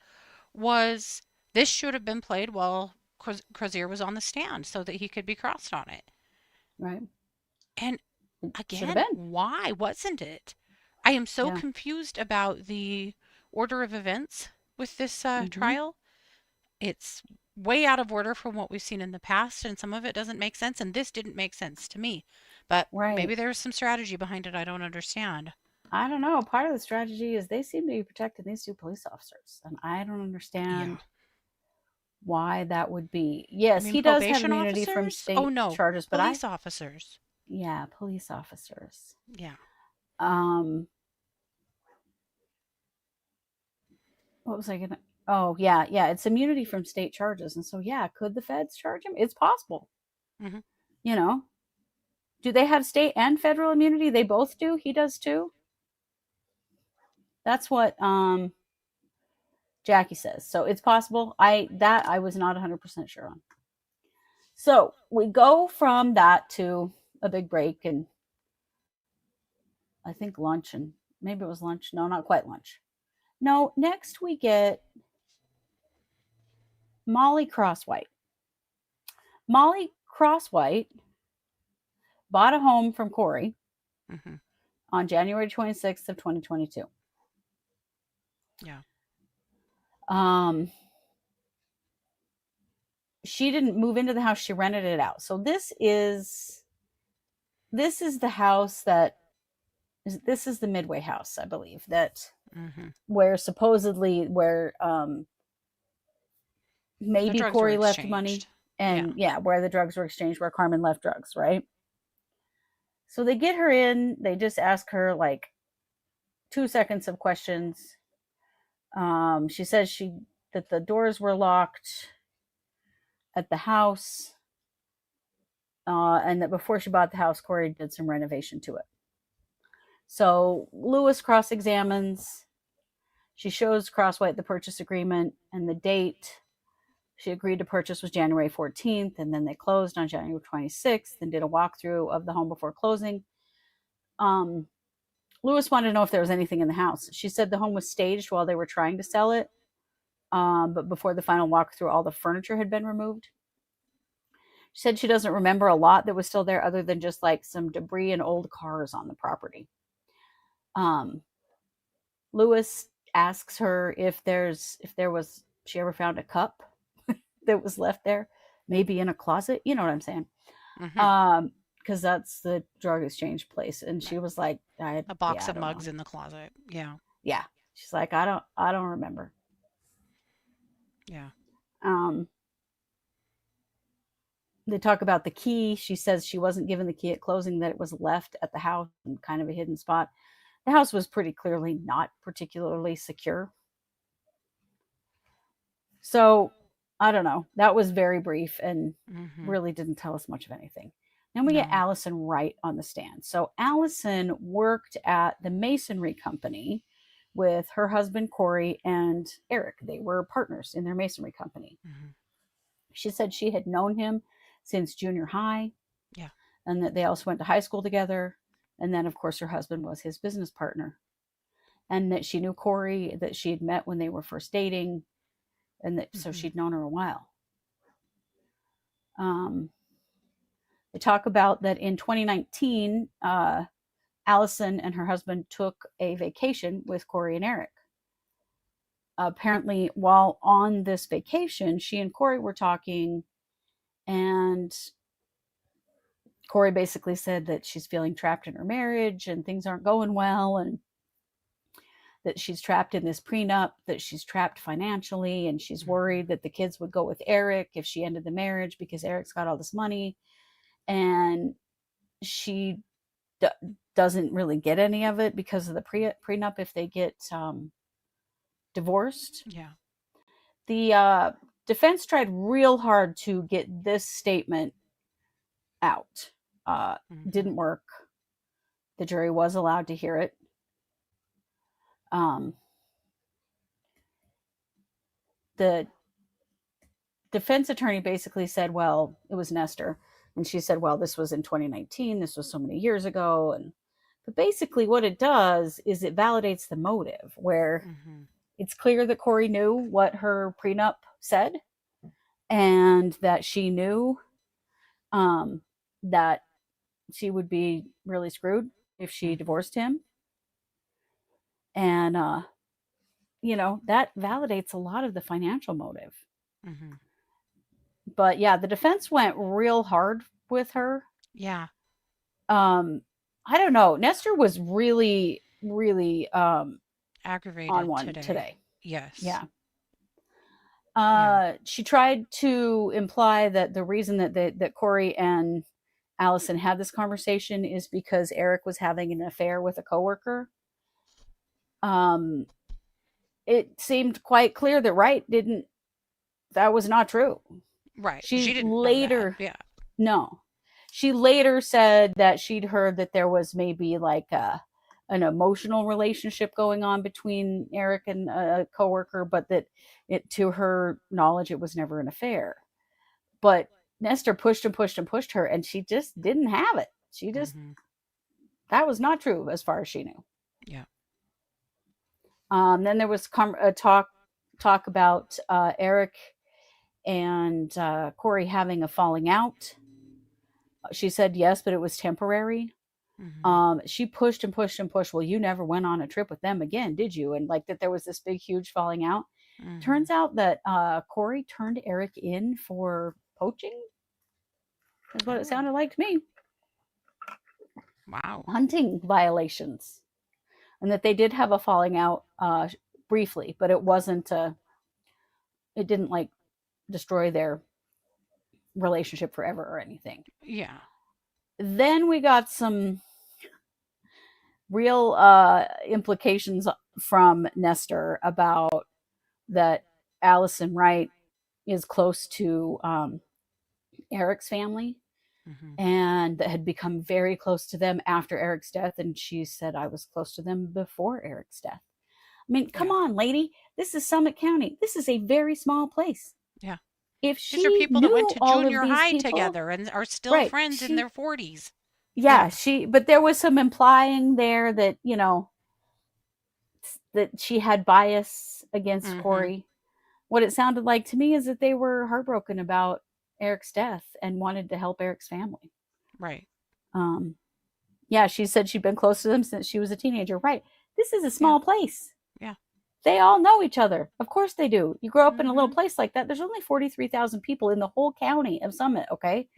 was this should have been played while Crozier was on the stand so that he could be crossed on it. Right. And Should have Again, been. why wasn't it? I am so Yeah. confused about the order of events with this trial. It's way out of order from what we've seen in the past, and some of it doesn't make sense, and this didn't make sense to me. But maybe Right. there's some strategy behind it I don't understand. I don't know. Part of the strategy is they seem to be protecting these two police officers, and I don't Yeah. understand why that would be. You Yes, mean he does have probation immunity from officers? Oh state no, charges, but police officers. yeah, police officers. Yeah. What was I gonna? Oh yeah, it's immunity from state charges, and so yeah, could the feds charge him? It's possible. Mhm. You know, do they have state and federal immunity? They both do. He does too. That's what Jackie says. So it's possible. I was not 100% sure on. So we go from that to a big break and I think lunch, and maybe it was lunch. No, not quite lunch. No, next we get Molly Crosswhite. Molly Crosswhite bought a home from Kouri Mhm. on January 26th of 2022. Yeah. She didn't move into the house, she rented it out. So this is the house this is the Midway house, I believe, that where supposedly maybe Kouri left money, and where the drugs were exchanged, where Carmen left drugs, right? So they get her in, they just ask her like 2 seconds of questions. She says that the doors were locked at the house, and that before she bought the house, Kouri did some renovation to it. So Lewis cross-examines. She shows Crosswhite the purchase agreement, and the date she agreed to purchase was January 14th, and then they closed on January 26th and did a walkthrough of the home before closing. Lewis wanted to know if there was anything in the house. She said the home was staged while they were trying to sell it, but before the final walkthrough, all the furniture had been removed. She said she doesn't remember a lot that was still there other than just like some debris and old cars on the property. Lewis asks her if she ever found a cup that was left there, maybe in a closet. You know what I'm saying? Because that's the drug exchange place. And she was like, a box of mugs in the closet. Yeah. Yeah. She's like, I don't remember. Yeah. They talk about the key. She says she wasn't given the key at closing, that it was left at the house in kind of a hidden spot. The house was pretty clearly not particularly secure. So I don't know. That was very brief and really didn't tell us much of anything. Then we get Allison Wright on the stand. So Allison worked at the masonry company with her husband, Kouri, and Eric. They were partners in their masonry company. She said she had known him since junior high. Yeah. And that they also went to high school together. And then, of course, her husband was his business partner. And that she knew Kouri, that she had met when they were first dating. And that so she'd known her a while. They talk about that in 2019, Allison and her husband took a vacation with Kouri and Eric. Apparently, while on this vacation, she and Kouri were talking, and Kouri basically said that she's feeling trapped in her marriage and things aren't going well, and that she's trapped in this prenup, that she's trapped financially, and she's worried that the kids would go with Eric if she ended the marriage because Eric's got all this money, and she doesn't really get any of it because of the prenup if they get divorced. Yeah. The defense tried real hard to get this statement out. Didn't work. The jury was allowed to hear it. The defense attorney basically said, well, it was Nestor. And she said, well, this was in 2019. This was so many years ago. But basically what it does is it validates the motive, where it's clear that Kouri knew what her prenup said, and that she knew that she would be really screwed if she divorced him. And, that validates a lot of the financial motive. Mm-hmm. But yeah, the defense went real hard with her. Yeah. I don't know. Nestor was really, really Aggravated on one today. Yes. Yeah. Yeah. She tried to imply that the reason that Kouri and Allison had this conversation is because Eric was having an affair with a coworker. It seemed quite clear that that was not true. Right. She didn't later, know that. Yeah. no, she later said that she'd heard that there was maybe like an emotional relationship going on between Eric and a coworker, but that to her knowledge, it was never an affair. But Nestor pushed and pushed and pushed her, and she just didn't have it. She just, that was not true as far as she knew. Yeah. Then there was a talk about Eric and Kouri having a falling out. She said yes, but it was temporary. She pushed and pushed and pushed. Well, you never went on a trip with them again, did you? And like that there was this big, huge falling out. Turns out that Kouri turned Eric in for poaching. Is what it sounded like to me. Wow. Hunting violations. And that they did have a falling out briefly, but it wasn't, it didn't like destroy their relationship forever or anything. Yeah. Then we got some real implications from Nestor about that Allison Wright is close to Eric's family and that had become very close to them after Eric's death. And she said, I was close to them before Eric's death. I mean, come on, lady. This is Summit County. This is a very small place. Yeah. If she These are people that went to junior high people, together and are still friends in their 40s. Yeah, but there was some implying there that, that she had bias against Kouri. What it sounded like to me is that they were heartbroken about Eric's death and wanted to help Eric's family. Right. Yeah, she said she'd been close to them since she was a teenager. Right. This is a small place. Yeah. They all know each other. Of course they do. You grow up in a little place like that. There's only 43,000 people in the whole county of Summit, okay?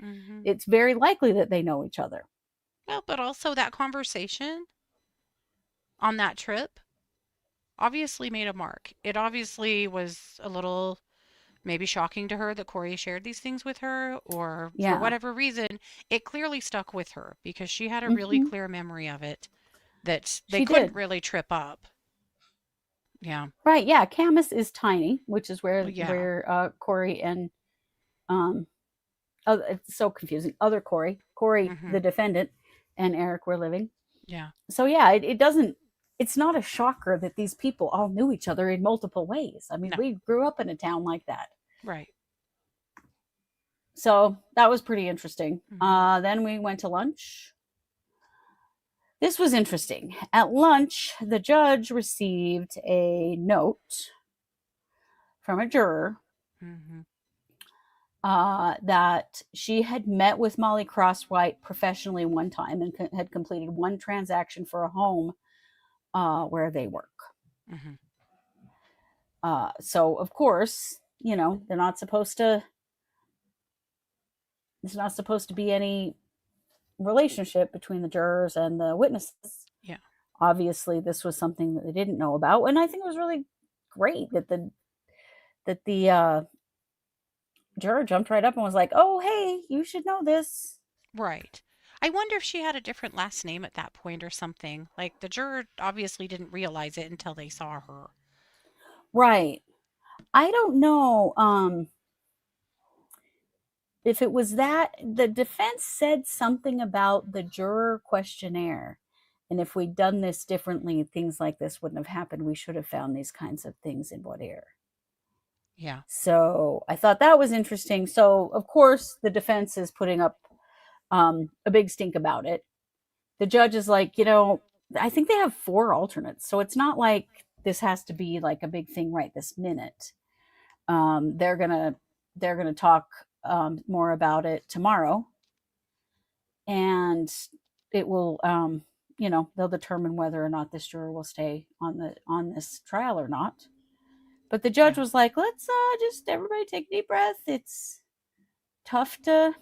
It's very likely that they know each other. Well, but also that conversation on that trip obviously made a mark. It obviously was a little maybe shocking to her that Kouri shared these things with her, or for whatever reason, it clearly stuck with her because she had a really clear memory of it that they couldn't really trip up. Yeah. Right. Yeah. Camas is tiny, which is where Kouri and it's so confusing. Other Kouri, the defendant, and Eric were living. Yeah. So yeah, it's not a shocker that these people all knew each other in multiple ways. I mean, we grew up in a town like that. Right. So that was pretty interesting. Then we went to lunch. This was interesting. At lunch, the judge received a note from a juror that she had met with Molly Crosswhite professionally one time and had completed one transaction for a home where they work. So, of course, there's not supposed to be any relationship between the jurors and the witnesses. Yeah. Obviously, this was something that they didn't know about, and I think it was really great that the juror jumped right up and was like, "Oh, hey, you should know this." Right. I wonder if she had a different last name at that point or something. Like the juror obviously didn't realize it until they saw her. Right. I don't know. If it was that, the defense said something about the juror questionnaire. And if we'd done this differently, things like this wouldn't have happened. We should have found these kinds of things in voir dire. Yeah. So I thought that was interesting. So, of course, the defense is putting up a big stink about it. The judge is like, I think they have 4 alternates. So it's not like this has to be like a big thing right this minute. They're gonna talk more about it tomorrow. and it will, they'll determine whether or not this juror will stay on this trial or not. But the judge was like, let's just everybody take a deep breath. It's tough to,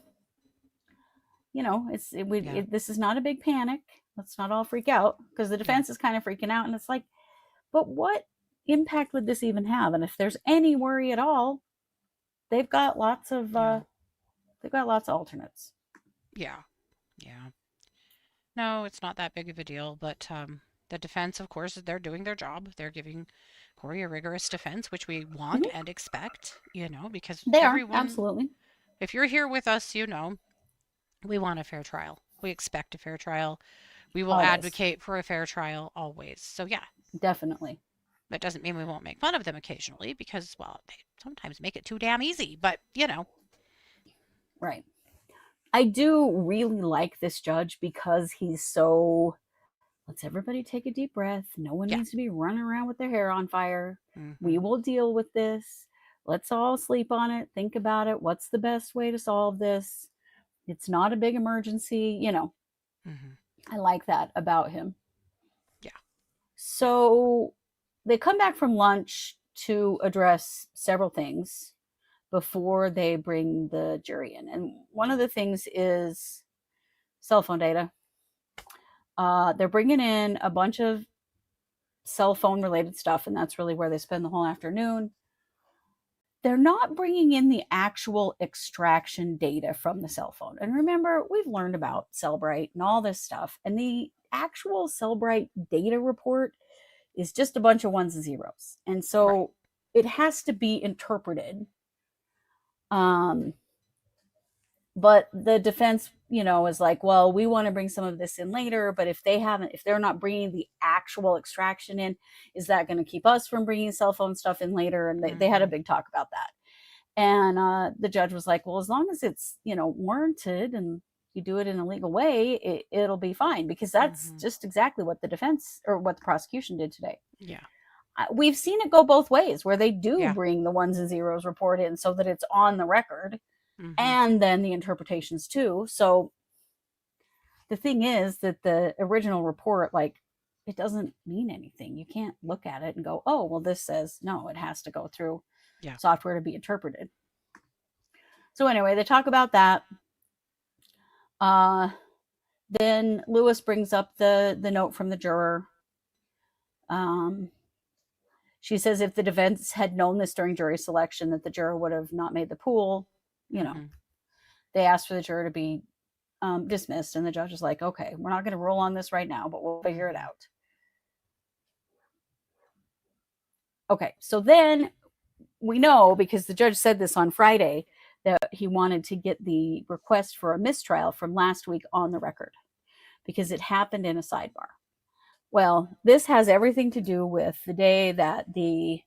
this is not a big panic. Let's not all freak out, because the defense is kind of freaking out. And it's like, but what impact would this even have? And if there's any worry at all, they've got lots of alternates. Yeah. No, it's not that big of a deal, but the defense, of course, they're doing their job. They're giving Kouri a rigorous defense, which we want and expect, because they everyone, are, absolutely. If you're here with us, we want a fair trial. We expect a fair trial. We will advocate for a fair trial always. So, yeah. Definitely. That doesn't mean we won't make fun of them occasionally, because, well, they sometimes make it too damn easy, but, Right. I do really like this judge because he's so, let's everybody take a deep breath. No one needs to be running around with their hair on fire. We will deal with this. Let's all sleep on it. Think about it. What's the best way to solve this? It's not a big emergency, I like that about him. Yeah. So they come back from lunch to address several things before they bring the jury in. And one of the things is cell phone data. They're bringing in a bunch of cell phone related stuff, and that's really where they spend the whole afternoon. They're not bringing in the actual extraction data from the cell phone. And remember, we've learned about Cellbrite and all this stuff. And the actual Cellbrite data report is just a bunch of ones and zeros. And so it has to be interpreted. But the defense, is like, well, we want to bring some of this in later, but if they're not bringing the actual extraction in, is that going to keep us from bringing cell phone stuff in later? And they had a big talk about that. And the judge was like, well, as long as it's, warranted and you do it in a legal way, it'll be fine, because that's just exactly what the defense or what the prosecution did today. Yeah. We've seen it go both ways, where they do bring the ones and zeros report in so that it's on the record, and then the interpretations too. So the thing is that the original report, it doesn't mean anything. You can't look at it and go, oh, well, this says no, it has to go through software to be interpreted. So anyway, they talk about that. Then Lewis brings up the note from the juror. She says if the defense had known this during jury selection, that the juror would have not made the pool. They asked for the juror to be dismissed, and the judge is like, okay, we're not going to roll on this right now, but we'll figure it out. Okay, so then we know, because the judge said this on Friday, that he wanted to get the request for a mistrial from last week on the record, because it happened in a sidebar. Well, this has everything to do with the day that the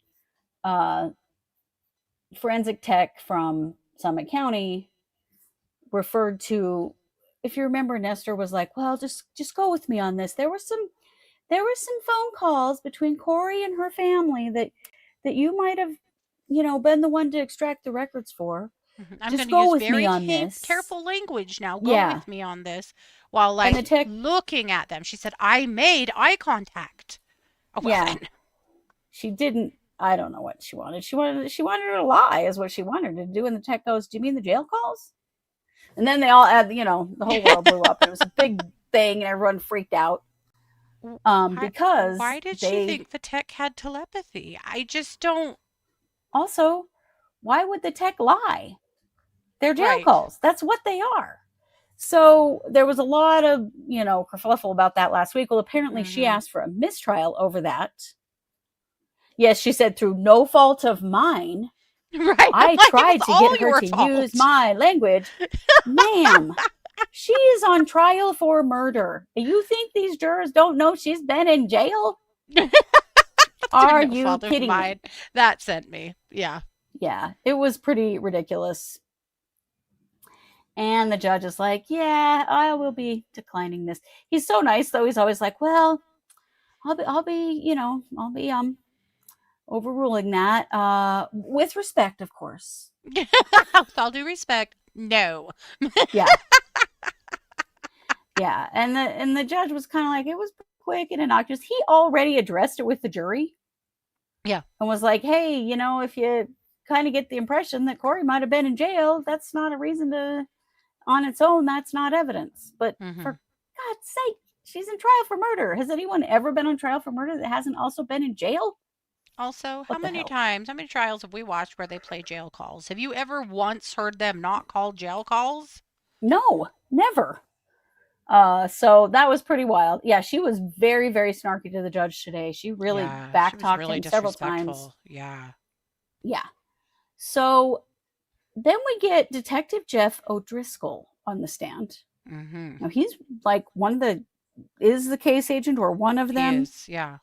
forensic tech from Summit County referred to, if you remember, Nestor was like, well, just go with me on this. There were some phone calls between Kouri and her family that you might have, been the one to extract the records for. I'm just going go to use with me on very this. careful language now. Go with me on this. While looking at them, she said, I made eye contact. She didn't. I don't know what she wanted. She wanted her to lie, is what she wanted her to do. And the tech goes, do you mean the jail calls? And then they all had, the whole world blew up. It was a big thing, and everyone freaked out. Because why did she think the tech had telepathy? I just don't. Also, why would the tech lie? They're jail calls. That's what they are. So there was a lot of, kerfuffle about that last week. Well, apparently she asked for a mistrial over that. Yes, she said, through no fault of mine. Right. I tried to get her to use my language. Ma'am, she is on trial for murder. You think these jurors don't know she's been in jail? Are you kidding me? That sent me. Yeah. Yeah, it was pretty ridiculous. And the judge is like, yeah, I will be declining this. He's so nice, though. He's always like, well, I'll be overruling that with respect, of course. With all due respect, no. Yeah. Yeah, and the judge was kind of like, it was quick and innocuous. He already addressed it with the jury. Yeah. And was like, hey, if you kind of get the impression that Kouri might have been in jail, that's not a reason to, on its own, that's not evidence. But for God's sake, she's in trial for murder. Has anyone ever been on trial for murder that hasn't also been in jail? Also, how What the many hell? how many trials have we watched where they play jail calls? Have you ever once heard them not call jail calls? No, never. So that was pretty wild. Yeah, she was very, very snarky to the judge today. She really She was backtalked really him several times. disrespectful. Yeah. Yeah. So then we get Detective Jeff O'Driscoll on the stand. Now he's like is the case agent or one of them. He is, yeah.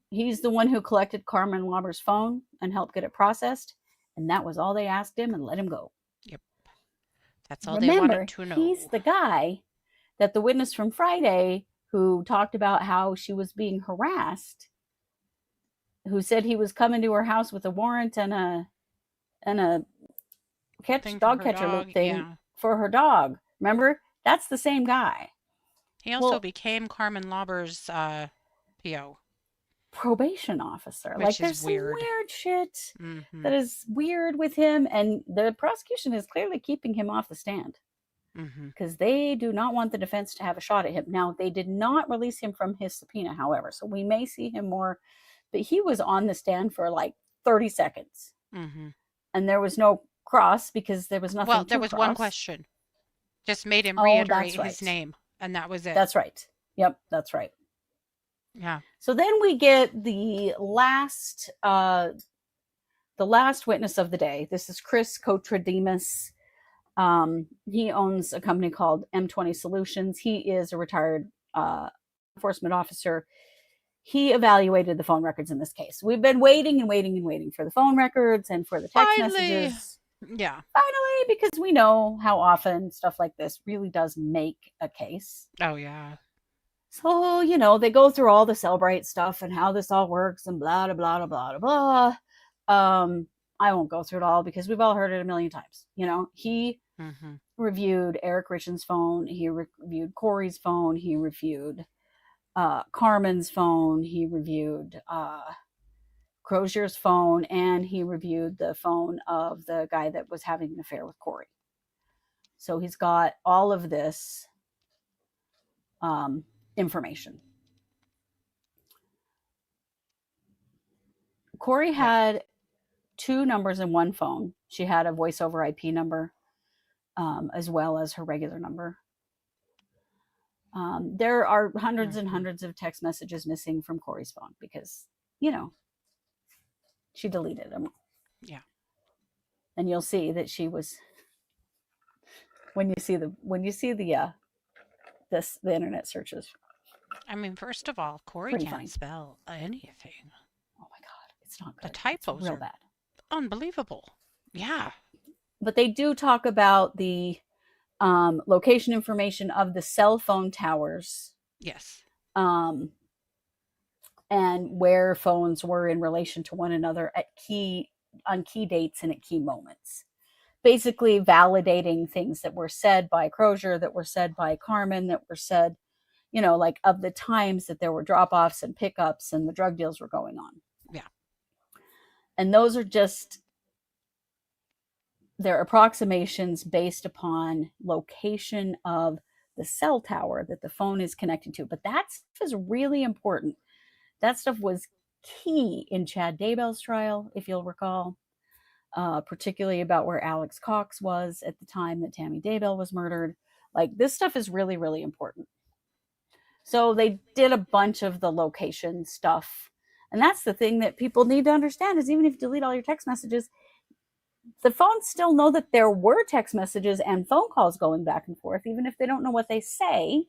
He's the one who collected Carmen Lauber's phone and helped get it processed. And that was all they asked him and let him go. Yep. That's all they wanted to know. He's the guy that the witness from Friday who talked about how she was being harassed, who said he was coming to her house with a warrant and a dog catcher loop thing for her dog. Remember? That's the same guy. He also became Carmen Lauber's PO. Probation officer. Which there's is weird. Some weird shit that is weird with him, and the prosecution is clearly keeping him off the stand. Because they do not want the defense to have a shot at him. Now, they did not release him from his subpoena, however, so we may see him more. But he was on the stand for like 30 seconds. And there was no cross because there was nothing Well, there was cross. one question. Just made him reiterate his name, and that was it. That's right. Yep, that's right. Yeah. So then we get the last witness of the day. This is Chris Kotrodimos. He owns a company called M20 Solutions. He is a retired enforcement officer. He evaluated the phone records in this case. We've been waiting and waiting and waiting for the phone records and for the text messages. Yeah. Finally, because we know how often stuff like this really does make a case. Oh, yeah. So, they go through all the Cellbrite stuff and how this all works and blah, blah, blah, blah, blah, blah. I won't go through it all because we've all heard it a million times. He reviewed Eric Richins' phone. He reviewed Kouri's phone. He reviewed Carmen's phone. He reviewed Crozier's phone. And he reviewed the phone of the guy that was having an affair with Kouri. So he's got all of this information. Kouri had 2 numbers in one phone. She had a voice over IP number as well as her regular number. There are hundreds and hundreds of text messages missing from Kouri's phone because, she deleted them. Yeah. And you'll see that she was, when you see the internet searches. I mean, first of all, Kouri can't spell anything. Oh my God, it's not good. The typos real are bad. Unbelievable. Yeah. But they do talk about the location information of the cell phone towers. Yes. And where phones were in relation to one another on key dates and at key moments. Basically validating things that were said by Crozier, that were said by Carmen, that were said, of the times that there were drop-offs and pickups and the drug deals were going on. Yeah. And those are just their approximations based upon location of the cell tower that the phone is connected to. But that stuff is really important. That stuff was key in Chad Daybell's trial, if you'll recall, particularly about where Alex Cox was at the time that Tammy Daybell was murdered. This stuff is really, really important. So they did a bunch of the location stuff. And that's the thing that people need to understand is even if you delete all your text messages, the phones still know that there were text messages and phone calls going back and forth, even if they don't know what they say.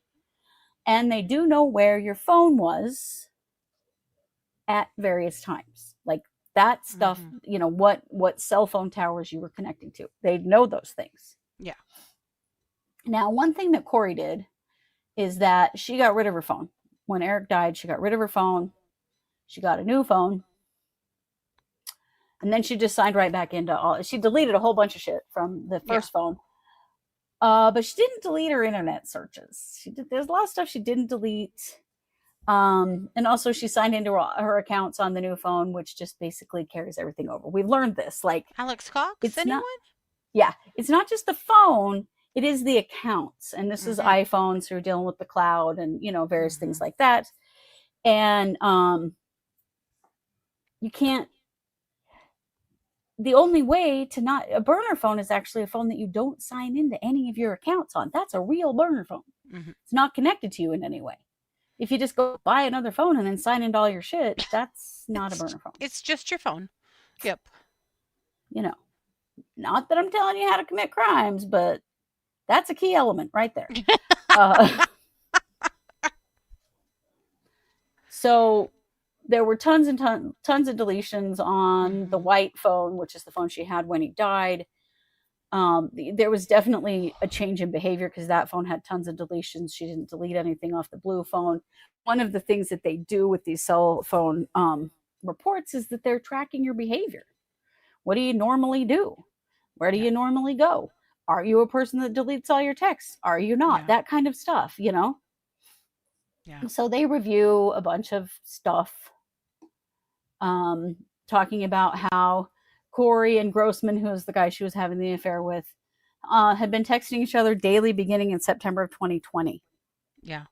And they do know where your phone was at various times. That stuff, what cell phone towers you were connecting to. They know those things. Yeah. Now, one thing that Kouri did is that she got rid of her phone. When Eric died, she got rid of her phone. She got a new phone. And then she just signed right back into she deleted a whole bunch of shit from the first phone. But she didn't delete her internet searches. There's a lot of stuff she didn't delete. And also she signed into her accounts on the new phone, which just basically carries everything over. We've learned this. Like, Alex Cox, it's anyone? it's not just the phone, it is the accounts. And this is iPhones, so you're dealing with the cloud and, various things like that. And you can't, the only way to not, a burner phone is actually a phone that you don't sign into any of your accounts on. That's a real burner phone. It's not connected to you in any way. If you just go buy another phone and then sign into all your shit, that's not a burner phone. It's just your phone. Yep. Not that I'm telling you how to commit crimes, but that's a key element right there. So there were tons and tons of deletions on the white phone, which is the phone she had when he died. There was definitely a change in behavior because that phone had tons of deletions. She didn't delete anything off the blue phone. One of the things that they do with these cell phone reports is that they're tracking your behavior. What do you normally do? Where do you normally go? Are you a person that deletes all your texts? Are you not? Yeah. That kind of stuff, Yeah. So they review a bunch of stuff, talking about how Kouri and Grossman, who was the guy she was having the affair with, had been texting each other daily beginning in September of 2020. Yeah.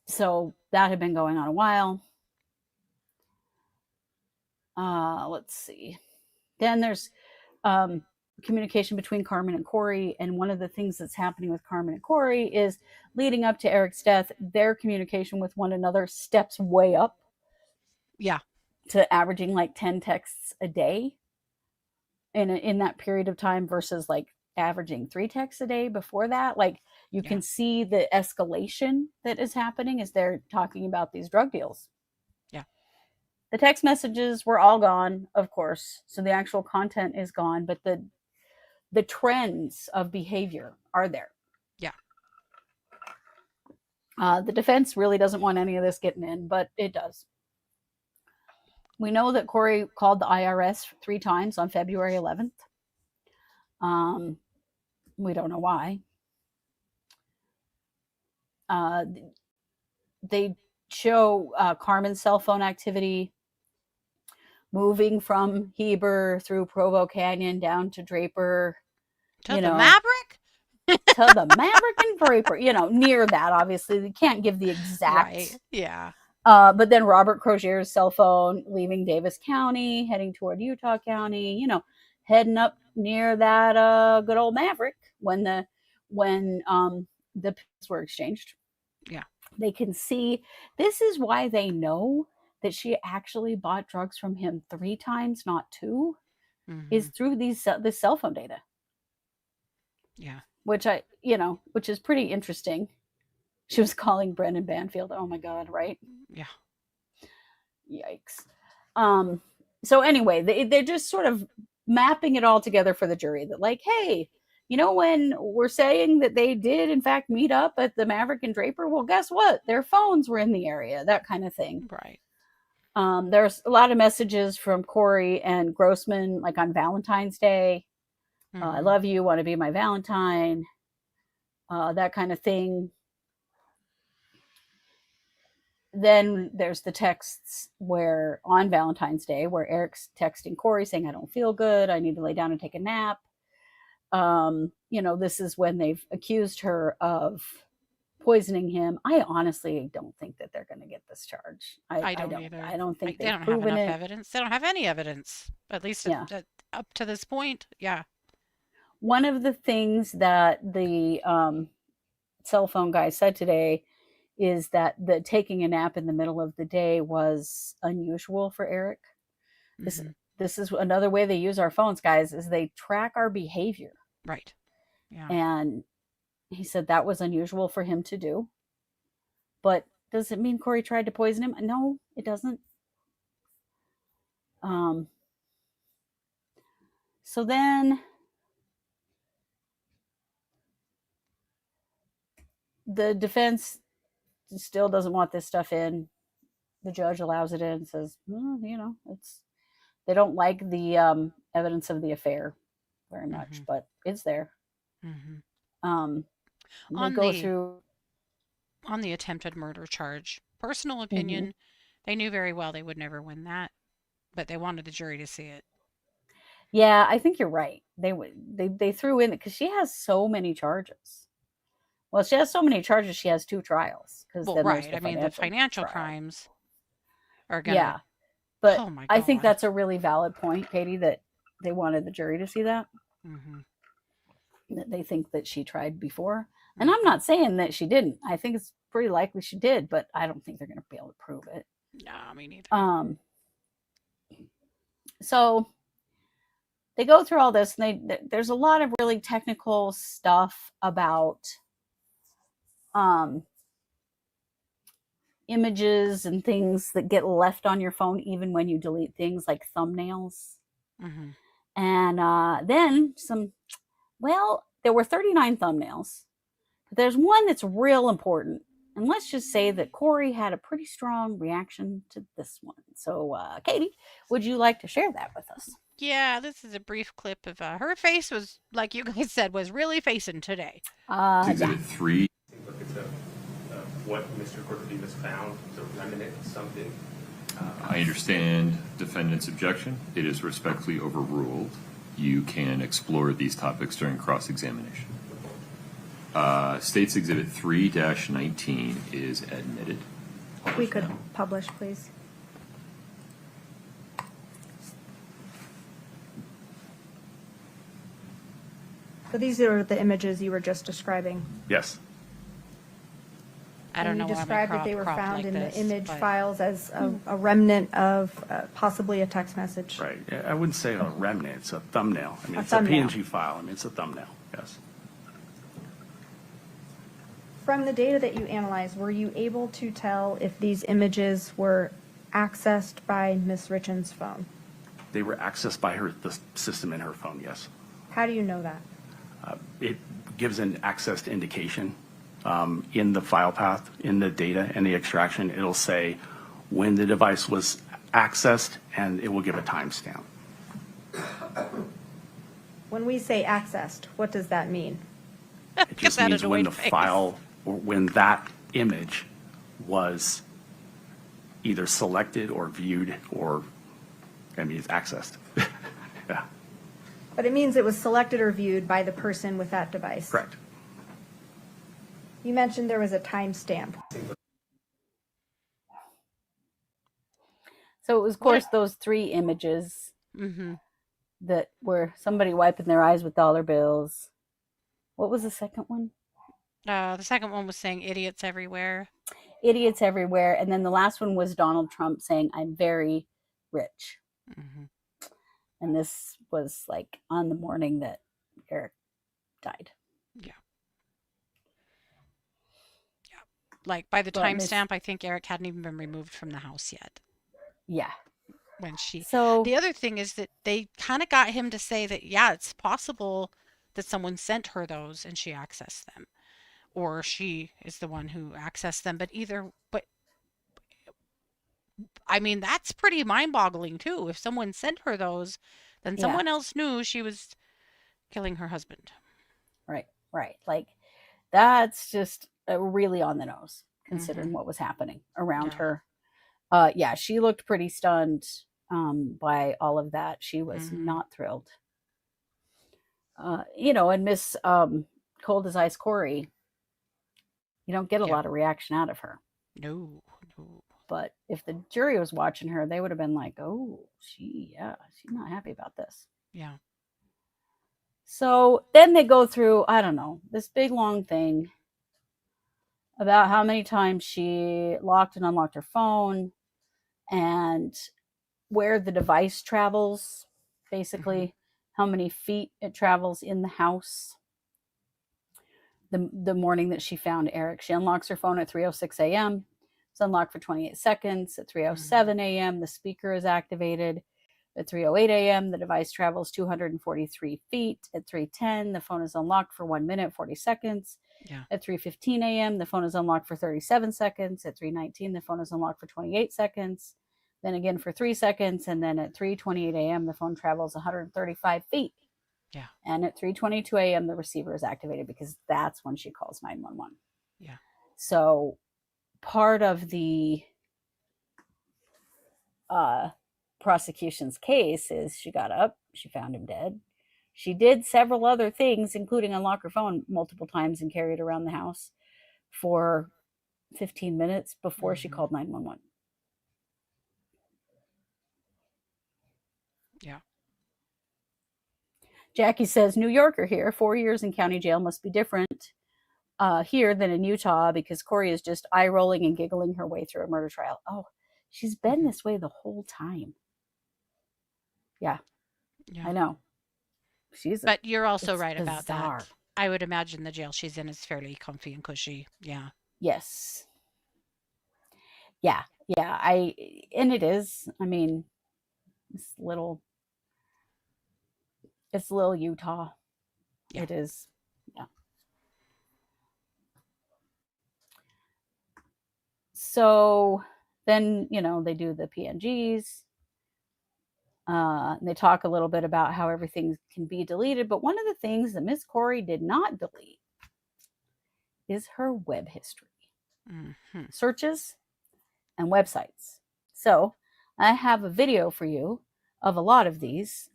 So that had been going on a while. Let's see. Then there's communication between Carmen and Kouri, and one of the things that's happening with Carmen and Kouri is leading up to Eric's death, their communication with one another steps way up. Yeah. To averaging like 10 texts a day in that period of time versus like averaging 3 texts a day before that. Like, you can see the escalation that is happening as they're talking about these drug deals. Yeah. The text messages were all gone, of course. So the actual content is gone, but the trends of behavior are there. Yeah. The defense really doesn't want any of this getting in, but it does. We know that Kouri called the IRS 3 times on February 11th. We don't know why. They show Carmen's cell phone activity moving from Heber through Provo Canyon down to Draper. To the Maverick? To the Maverick and Draper. Near that, obviously. They can't give the exact. Right. Yeah. But then Robert Crozier's cell phone leaving Davis County, heading toward Utah County, heading up near that good old Maverick when the pills were exchanged. Yeah. They can see, this is why they know that she actually bought drugs from him 3 times, not 2, is through this cell phone data. Yeah. Which is pretty interesting. She was calling Brendan Banfield. Oh my God, right? Yeah. Yikes. So anyway, they're just sort of mapping it all together for the jury that, like, hey, when we're saying that they did in fact meet up at the Maverick and Draper, well, guess what? Their phones were in the area, that kind of thing. Right. There's a lot of messages from Kouri and Grossman, like on Valentine's Day. I love you, want to be my Valentine, that kind of thing. Then there's the texts where on Valentine's Day where Eric's texting Kouri saying, I don't feel good, I need to lay down and take a nap. This is when they've accused her of poisoning him. I honestly don't think that they're going to get this charge. I don't either. I don't think they don't have enough evidence. They don't have any evidence, at least up to this point. Yeah. One of the things that the cell phone guy said today is that the taking a nap in the middle of the day was unusual for Eric. This is another way they use our phones, guys, is they track our behavior. Right. Yeah. And he said that was unusual for him to do. But does it mean Kouri tried to poison him? No, it doesn't. So then the defense still doesn't want this stuff in. The judge allows it in and says, they don't like the evidence of the affair. very much, but it's there. Mm-hmm. They go through on the attempted murder charge. Personal opinion, they knew very well they would never win that, but they wanted the jury to see it. Yeah, I think you're right. They threw in because she has so many charges. Well, she has so many charges. She has 2 trials. Well, right. I mean, the financial crimes are gonna. Yeah, but oh my God. I think that's a really valid point, Katie. That they wanted the jury to see that. That they think that she tried before, and I'm not saying that she didn't. I think it's pretty likely she did, but I don't think they're going to be able to prove it. No, me neither. So they go through all this, and there's a lot of really technical stuff about images and things that get left on your phone even when you delete things, like thumbnails. And then there were 39 thumbnails, but there's one that's real important. And let's just say that Kouri had a pretty strong reaction to this one. So, Katie, would you like to share that with us? Yeah, this is a brief clip of her face was, like you guys said, was really facing today. Exhibit 3. Look at what Mr. Kotrodimos found, the remnant of something. I understand defendant's objection. It is respectfully overruled. You can explore these topics during cross-examination. State's Exhibit 3-19 is admitted. We could publish, please. So these are the images you were just describing. Yes. I don't know why you described that they were found like in this, the image but... files as a remnant of possibly a text message. Right. I wouldn't say a remnant. It's a thumbnail. I mean, A it's thumbnail. a PNG file. I mean, it's a thumbnail. Yes. From the data that you analyzed, were you able to tell if these images were accessed by Ms. Richins' phone? They were accessed by the system in her phone, yes. How do you know that? It gives an accessed indication in the file path, in the data and the extraction. It'll say when the device was accessed, and it will give a timestamp. When we say accessed, what does that mean? It just means when the file, or when that image was either selected or viewed, or, I mean, it's accessed. Yeah. But it means it was selected or viewed by the person with that device. Correct. You mentioned there was a timestamp. So it was, of course, those 3 images that were somebody wiping their eyes with dollar bills. What was the second one? The second one was saying idiots everywhere. Idiots everywhere. And then the last one was Donald Trump saying, "I'm very rich." And this was like on the morning that Eric died. Yeah. Like by the timestamp, I think Eric hadn't even been removed from the house yet. Yeah. When she. So the other thing is that they kind of got him to say that, yeah, it's possible that someone sent her those and she accessed them, or she is the one who accessed them. But I mean, that's pretty mind-boggling too. If someone sent her those, then someone else knew she was killing her husband. Right. Like, that's just really on the nose, considering what was happening around her. Yeah, she looked pretty stunned by all of that. She was not thrilled. And Miss Cold as Ice Kouri, you don't get a lot of reaction out of her. No. But if the jury was watching her, they would have been like, "Oh, she's not happy about this." Yeah. So then they go through, I don't know, this big long thing about how many times she locked and unlocked her phone and where the device travels, basically how many feet it travels in the house. The morning that she found Eric, she unlocks her phone at 3:06 a.m. It's unlocked for 28 seconds. At 3:07 a.m., the speaker is activated. At 3:08 a.m., the device travels 243 feet. At 3:10, the phone is unlocked for 1 minute, 40 seconds. Yeah. At 3:15 a.m., the phone is unlocked for 37 seconds. At 3:19, the phone is unlocked for 28 seconds. Then again for 3 seconds. And then at 3:28 a.m., the phone travels 135 feet. Yeah. And at 3:22 a.m., the receiver is activated because that's when she calls 911. Yeah. So part of the prosecution's case is she got up, she found him dead. She did several other things, including unlock her phone multiple times and carry it around the house for 15 minutes before she called 911. Yeah. Jackie says, New Yorker here, 4 years in county jail must be different here than in Utah because Kouri is just eye rolling and giggling her way through a murder trial. Oh, she's been this way the whole time. Yeah. I know. But you're also right about that. I would imagine the jail she's in is fairly comfy and cushy. Yeah. Yes. Yeah. Yeah. And it is. I mean, it's little Utah. Yeah. It is. Yeah. So then, they do the PNGs. And they talk a little bit about how everything can be deleted. But one of the things that Miss Kouri did not delete is her web history, searches, and websites. So I have a video for you of a lot of these.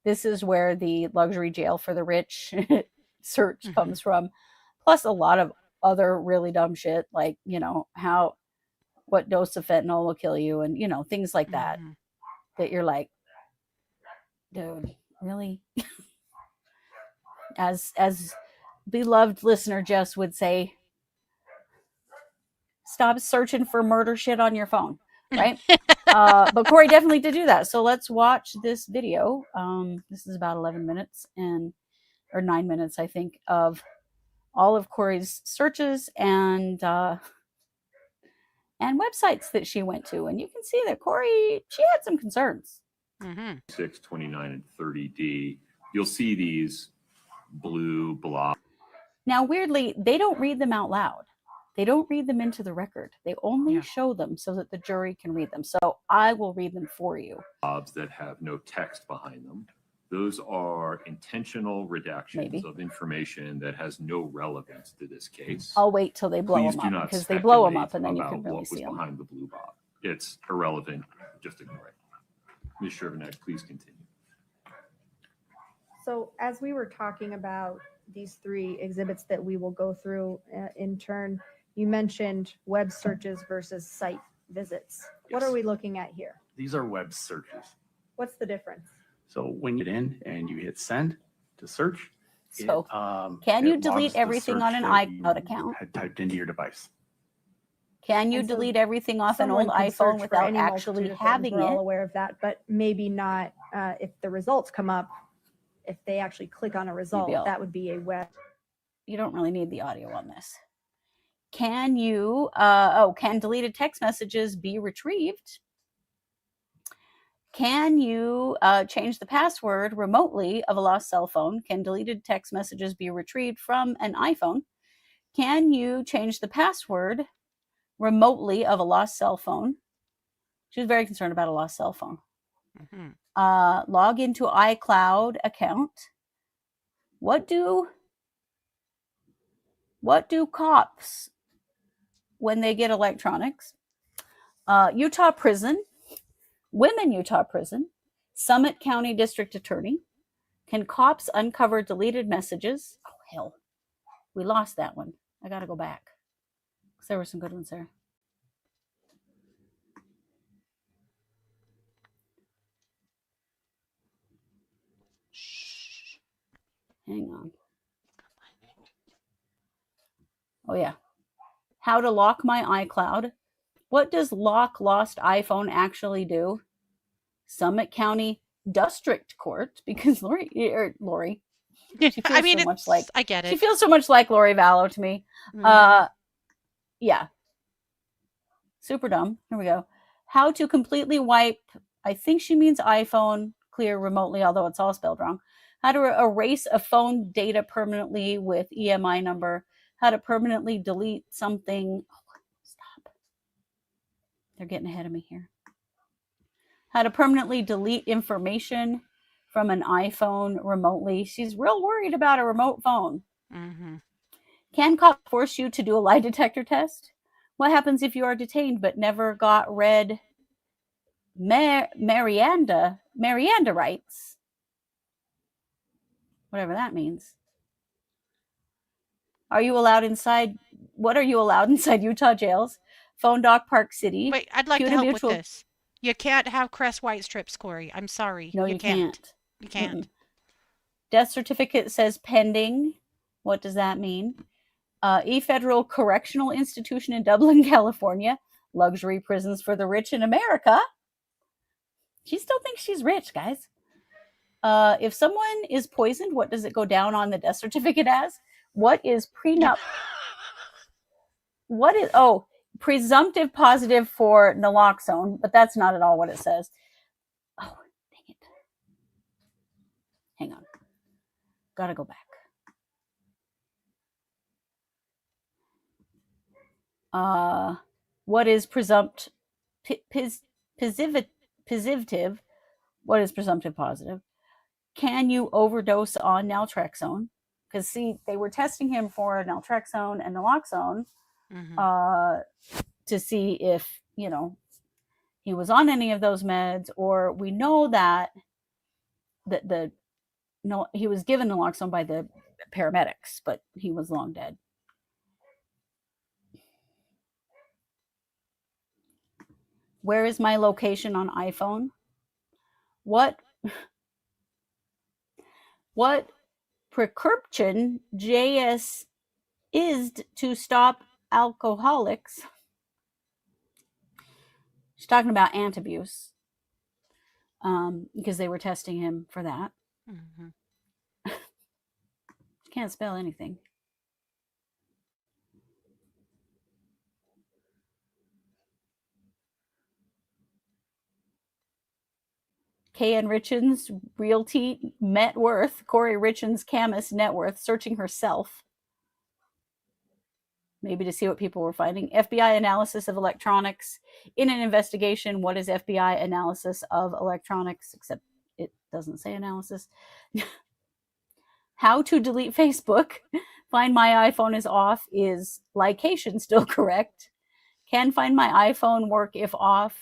This is where the luxury jail for the rich search comes from, plus a lot of other really dumb shit like, what dose of fentanyl will kill you and, things like that. That you're like, dude, really? As beloved listener Jess would say, stop searching for murder shit on your phone, right? But Kouri definitely did do that. So let's watch this video. This is about 11 minutes or 9 minutes, I think, of all of Kouri's searches and websites that she went to. And you can see that Kouri, she had some concerns. 6, 29, and 30D. You'll see these blue blocks. Now, weirdly, they don't read them out loud. They don't read them into the record. They only show them so that the jury can read them. So I will read them for you. That have no text behind them. Those are intentional redactions of information that has no relevance to this case. I'll wait till they blow them up because they blow them up and then you can really see them. Behind the blue box. It's irrelevant. Just ignore it. Ms. Shervanek, please continue. So as we were talking about these 3 exhibits that we will go through in turn, you mentioned web searches versus site visits. Yes. What are we looking at here? These are web searches. What's the difference? So when you get in and you hit send to search, so can you delete everything on an iCloud account? Had typed into your device. Can you delete everything off an old iPhone without actually having it? We're all aware of that, but maybe not if the results come up. If they actually click on a result, that would be a web. You don't really need the audio on this. Can you, can deleted text messages be retrieved? Can you change the password remotely of a lost cell phone? Can deleted text messages be retrieved from an iPhone? Can you change the password remotely of a lost cell phone? She was very concerned about a lost cell phone. Log into iCloud account. What do cops when they get electronics? Utah prison, women Utah prison, Summit County District Attorney. Can cops uncover deleted messages? Oh, hell. We lost that one. I got to go back because there were some good ones there. Hang on. Oh, yeah. How to lock my iCloud. What does lock lost iPhone actually do? Summit County District Court, because Lori. She feels I mean, so much like, I get it. She feels so much like Lori Vallow to me. Yeah. Super dumb. Here we go. How to completely wipe, I think she means iPhone, clear remotely, although it's all spelled wrong. How to erase a phone data permanently with EMI number. How to permanently delete something. Oh, stop. They're getting ahead of me here. How to permanently delete information from an iPhone remotely. She's real worried about a remote phone. Can cops force you to do a lie detector test? What happens if you are detained but never got read Miranda rights? Whatever that means. Are you allowed inside? What are you allowed inside Utah jails? Phone Doc Park City. Wait, I'd like to help with this. You can't have Crest white strips, Kouri. I'm sorry. No, you can't. You can't. Death certificate says pending. What does that mean? Federal Correctional Institution in Dublin, California. Luxury prisons for the rich in America. She still thinks she's rich, guys. If someone is poisoned, what does it go down on the death certificate as? What is prenup? What is, presumptive positive for naloxone, but that's not at all what it says. Oh, dang it. Hang on. Gotta go back. What is presumptive? What is presumptive positive? Can you overdose on naltrexone? Because see, they were testing him for naltrexone and naloxone to see if, you know, he was on any of those meds, or we know that he was given naloxone by the paramedics, but he was long dead. Where is my location on iPhone? What prescription JS is to stop alcoholics? She's talking about antabuse, because they were testing him for that. Can't spell anything. K.N. Richins, Realty, net worth. Kouri Richins, Camus, net worth, searching herself. Maybe to see what people were finding. FBI analysis of electronics. In an investigation, what is FBI analysis of electronics? Except it doesn't say analysis. How to delete Facebook. Find my iPhone is off. Is location still correct? Can find my iPhone work if off?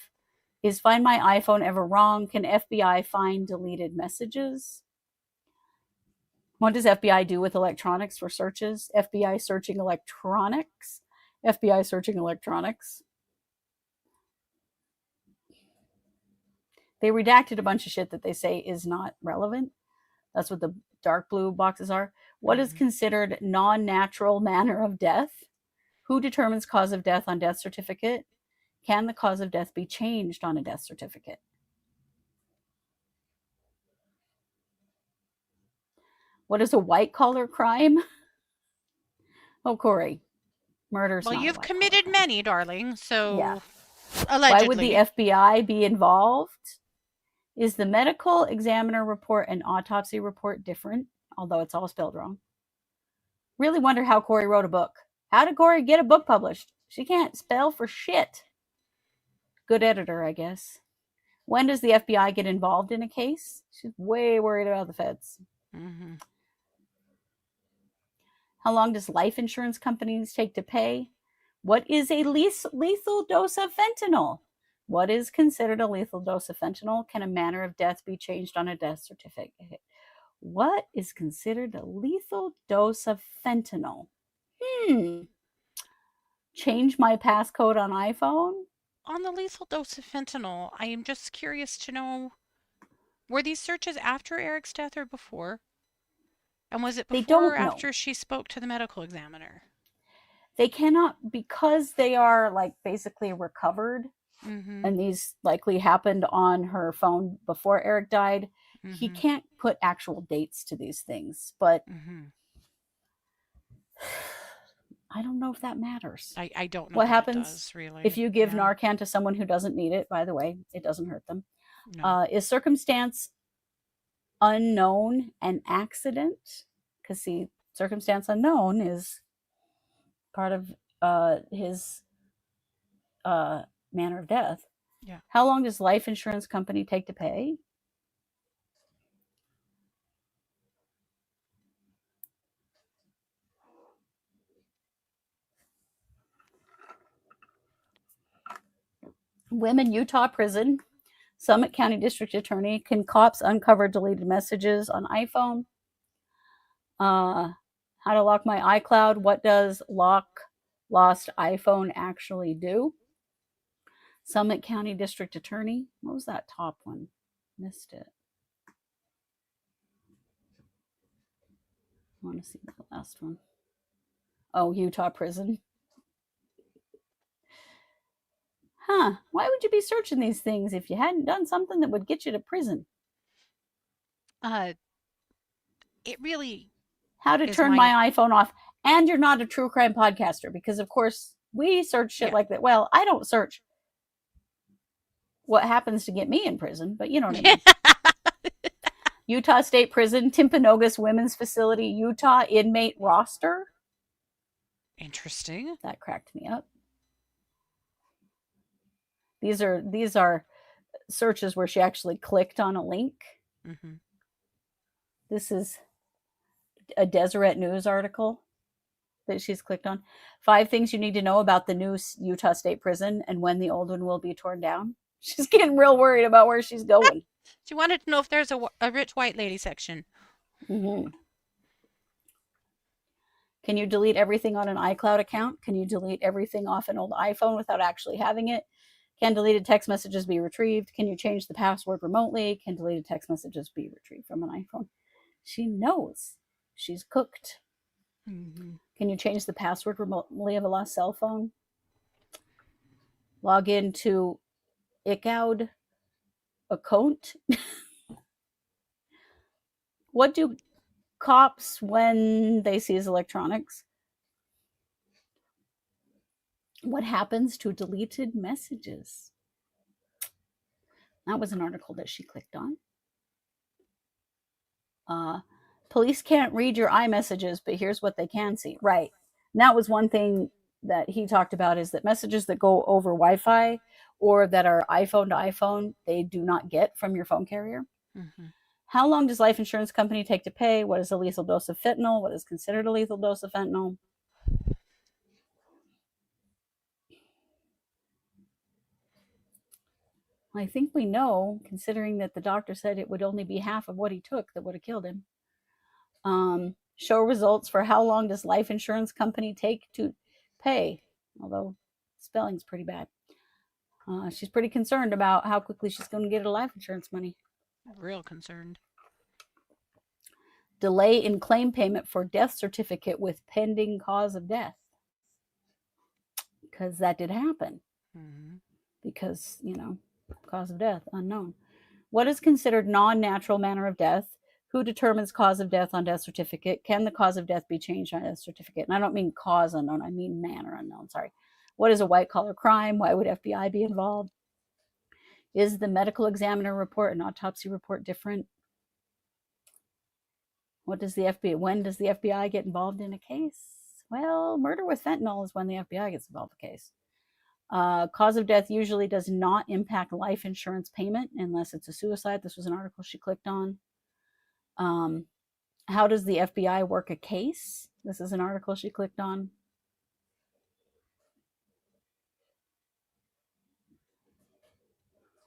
Is find my iPhone ever wrong? Can FBI find deleted messages? What does FBI do with electronics for searches? FBI searching electronics. FBI searching electronics. They redacted a bunch of shit that they say is not relevant. That's what the dark blue boxes are. What is considered non-natural manner of death? Who determines cause of death on death certificate? Can the cause of death be changed on a death certificate? What is a white-collar crime? Oh, Kouri. Murder's well, not you've committed many, darling, so yeah. Allegedly. Why would the FBI be involved? Is the medical examiner report and autopsy report different? Although it's all spelled wrong. Really wonder how Kouri wrote a book. How did Kouri get a book published? She can't spell for shit. Good editor, I guess. When does the FBI get involved in a case? She's way worried about the feds. How long does life insurance companies take to pay? What is a lethal dose of fentanyl? What is considered a lethal dose of fentanyl? Can a manner of death be changed on a death certificate? What is considered a lethal dose of fentanyl? Change my passcode on iPhone? On the lethal dose of fentanyl, I am just curious to know, were these searches after Eric's death or before? And was it before or after she spoke to the medical examiner? They cannot, because they are like basically recovered, and these likely happened on her phone before Eric died. He can't put actual dates to these things, but I don't know if that matters. I don't know what happens does, really. if you give Narcan to someone who doesn't need it. By the way, it doesn't hurt them. No. Is circumstance unknown an accident? Because see, circumstance unknown is part of his manner of death. Yeah. How long does life insurance company take to pay? Women, Utah prison. Summit County District Attorney. Can cops uncover deleted messages on iPhone? How to lock my iCloud. What does lock lost iPhone actually do? Summit County District Attorney. What was that top one? Missed it. I want to see the last one. Oh, Utah prison. Huh. Why would you be searching these things if you hadn't done something that would get you to prison? It really... How to turn my iPhone off. And you're not a true crime podcaster, because, of course, we search shit like that. Well, I don't search what happens to get me in prison, but you know what I mean. Utah State Prison, Timpanogos Women's Facility, Utah inmate roster. Interesting. That cracked me up. These are searches where she actually clicked on a link. Mm-hmm. This is a Deseret News article that she's clicked on. 5 things you need to know about the new Utah State Prison and when the old one will be torn down. She's getting real worried about where she's going. She wanted to know if there's a rich white lady section. Mm-hmm. Can you delete everything on an iCloud account? Can you delete everything off an old iPhone without actually having it? Can deleted text messages be retrieved? Can you change the password remotely? Can deleted text messages be retrieved from an iPhone? She knows. She's cooked. Mm-hmm. Can you change the password remotely of a lost cell phone? Log into iCloud account. What do cops when they seize electronics? What happens to deleted messages? That was an article that she clicked on. Police can't read your iMessages, but here's what they can see. Right. And that was one thing that he talked about, is that messages that go over Wi-Fi or that are iPhone to iPhone, they do not get from your phone carrier. Mm-hmm. How long does life insurance company take to pay? What is a lethal dose of fentanyl? What is considered a lethal dose of fentanyl? I think we know, considering that the doctor said it would only be half of what he took that would have killed him. Show results for how long does life insurance company take to pay? Although spelling's pretty bad. She's pretty concerned about how quickly she's going to get her life insurance money. Real concerned. Delay in claim payment for death certificate with pending cause of death. Because that did happen. Mm-hmm. Because, cause of death, unknown. What is considered non-natural manner of death? Who determines cause of death on death certificate? Can the cause of death be changed on death certificate? And I don't mean cause unknown, I mean manner unknown, sorry. What is a white-collar crime? Why would FBI be involved? Is the medical examiner report and autopsy report different? When does the FBI get involved in a case? Well, murder with fentanyl is when the FBI gets involved in a case. Cause of death usually does not impact life insurance payment unless it's a suicide. This was an article she clicked on. How does the FBI work a case? This is an article she clicked on.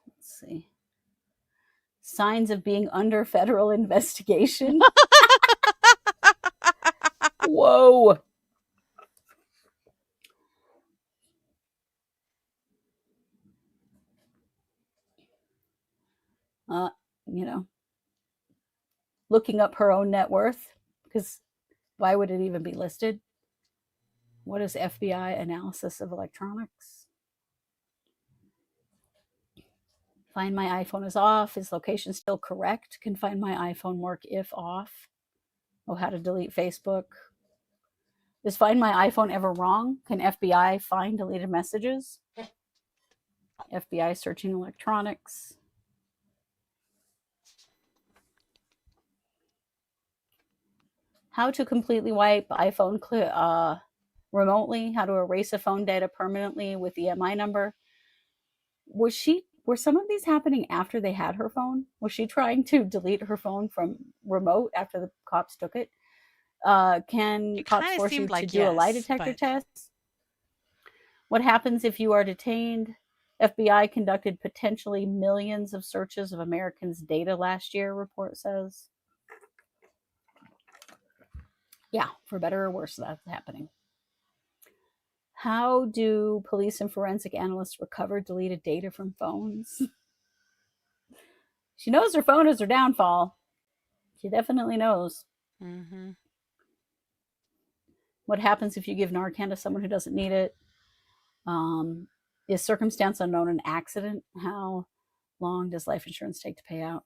Let's see. Signs of being under federal investigation. Whoa. Looking up her own net worth, because why would it even be listed? What is FBI analysis of electronics? Find my iPhone is off. Is location still correct? Can find my iPhone work if off? Oh, how to delete Facebook. Is find my iPhone ever wrong? Can FBI find deleted messages? FBI searching electronics. How to completely wipe iPhone remotely. How to erase a phone data permanently with the EMI number. Were some of these happening after they had her phone? Was she trying to delete her phone from remote after the cops took it? Can cops force you to do a lie detector test? What happens if you are detained? FBI conducted potentially millions of searches of Americans' data last year, report says. Yeah, for better or worse, that's happening. How do police and forensic analysts recover deleted data from phones? She knows her phone is her downfall. She definitely knows. Mm-hmm. What happens if you give Narcan to someone who doesn't need it? Is circumstance unknown an accident? How long does life insurance take to pay out?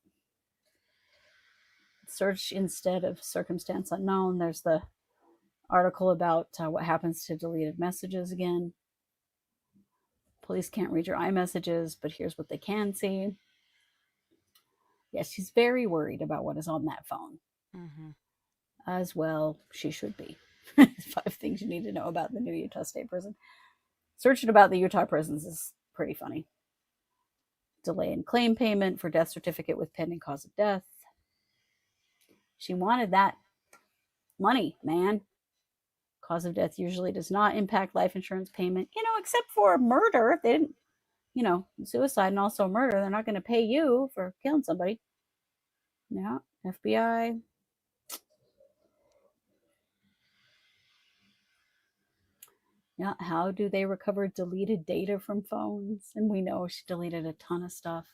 Search instead of circumstance unknown. There's the article about what happens to deleted messages again. Police can't read your iMessages, but here's what they can see. Yes, she's very worried about what is on that phone. Mm-hmm. As well, she should be. 5 things you need to know about the new Utah State Prison. Searching about the Utah prisons is pretty funny. Delay in claim payment for death certificate with pending cause of death. She wanted that money, man. Cause of death usually does not impact life insurance payment, except for murder. If they didn't, suicide and also murder, they're not going to pay you for killing somebody. Yeah, FBI. Yeah, how do they recover deleted data from phones? And we know she deleted a ton of stuff.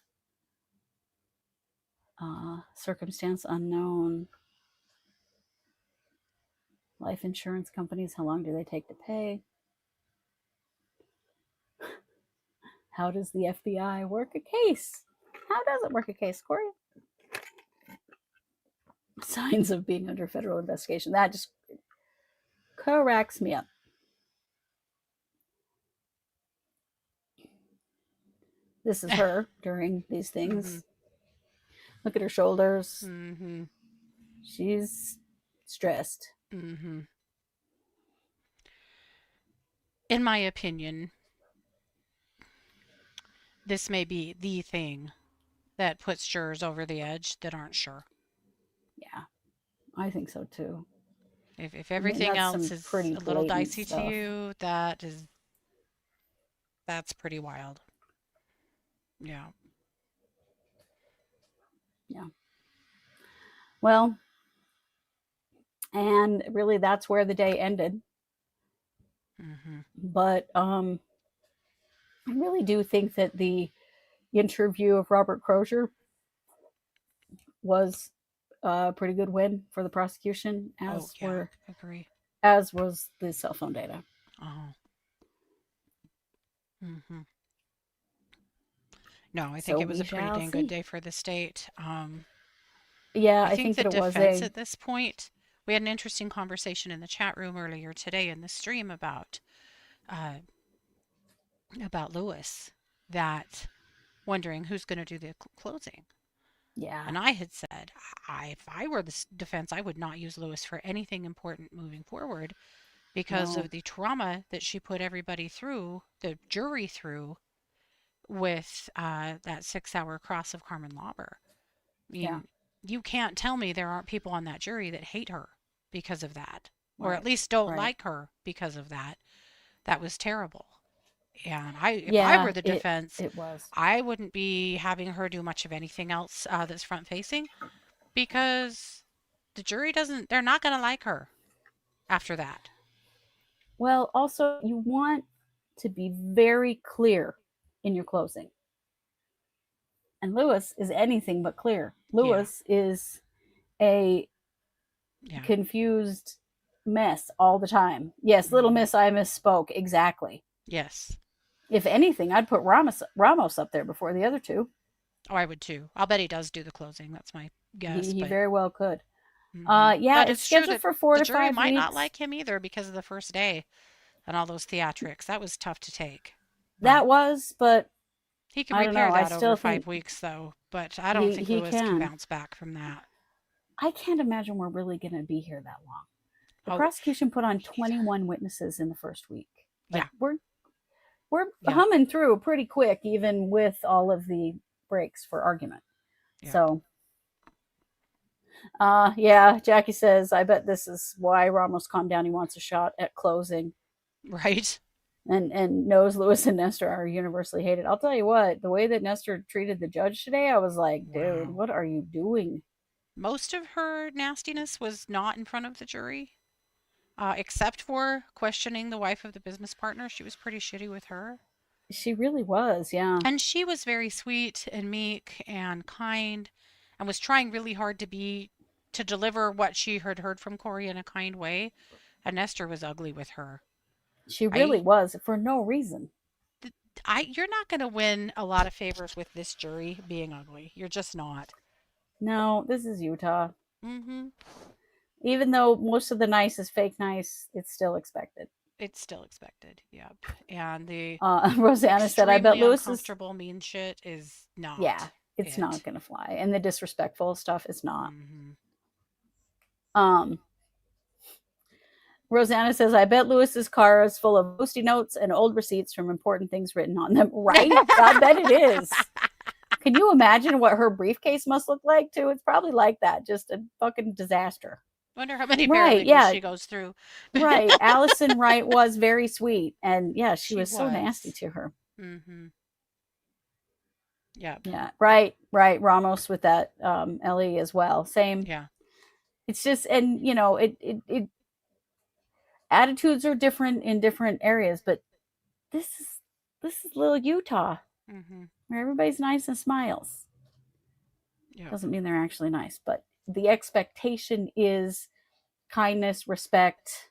Circumstance unknown. Life insurance companies, how long do they take to pay? How does the FBI work a case? How does it work a case, Kouri? Signs of being under federal investigation. That just cracks me up. This is her during these things. Mm-hmm. Look at her shoulders. Mm-hmm. She's stressed. Mm-hmm. In my opinion, this may be the thing that puts jurors over the edge that aren't sure. Yeah, I think so too. If everything else is a little dicey stuff to you, that's pretty wild. Yeah. Yeah. Well, and really that's where the day ended. Mm-hmm. But I really do think that the interview of Robert Crozier was a pretty good win for the prosecution, agree. As was the cell phone data. Oh. Mm-hmm. No, I think it was a pretty dang good day for the state. Yeah, I think that the it was defense at this point. We had an interesting conversation in the chat room earlier today in the stream about Lewis, that wondering who's going to do the closing. Yeah. And I had said, if I were the defense, I would not use Lewis for anything important moving forward because of the trauma that she put everybody through, the jury through, with that 6-hour cross of Carmen Lauber. I mean, you can't tell me there aren't people on that jury that hate her because of that, or at least don't like her because of that. That was terrible. And if I were the defense, I wouldn't be having her do much of anything else that's front facing, because the jury they're not going to like her after that. Well, also you want to be very clear in your closing. And Lewis is anything but clear. Lewis is a confused mess all the time. Yes, little miss, I misspoke. Exactly. Yes. If anything, I'd put Ramos up there before the other two. Oh, I would too. I'll bet he does do the closing. That's my guess. He very well could. Mm-hmm. But it's scheduled for 4 to 5 weeks. The jury might not like him either because of the first day and all those theatrics. That was tough to take. That was, but he can repair that over 5 weeks, though. But I don't think Lewis can bounce back from that. I can't imagine we're really going to be here that long. The prosecution put on 21 witnesses in the first week. We're humming through pretty quick, even with all of the breaks for argument. Yeah. So, Jackie says, I bet this is why Ramos calmed down. He wants a shot at closing. Right. and knows Lewis and Nestor are universally hated. I'll tell you what, the way that Nestor treated the judge today, I was like, dude, what are you doing? Most of her nastiness was not in front of the jury, except for questioning the wife of the business partner. She was pretty shitty with her. She really was, yeah. And she was very sweet and meek and kind, and was trying really hard to deliver what she had heard from Kouri in a kind way. And Nestor was ugly with her. She really was, for no reason. You're not going to win a lot of favors with this jury being ugly. You're just not. No, this is Utah. Mm-hmm. Even though most of the nice is fake nice, it's still expected. It's still expected, yep. And the Rosanna said, I bet Lewis uncomfortable mean shit is not. Yeah, it's not going to fly. And the disrespectful stuff is not. Mm-hmm. Rosanna says, I bet Lewis's car is full of Post-it notes and old receipts from important things written on them. Right? I bet it is. Can you imagine what her briefcase must look like, too? It's probably like that. Just a fucking disaster. Wonder how many paralegals she goes through. Right. Allison Wright was very sweet. And, yeah, she was so nasty to her. Mm-hmm. Yeah. Yeah. Right. Ramos with that Ellie as well. Same. Yeah. It's just, and, you know, it attitudes are different in different areas, but this is little Utah, where everybody's nice and smiles. Doesn't mean they're actually nice, but the expectation is kindness, respect.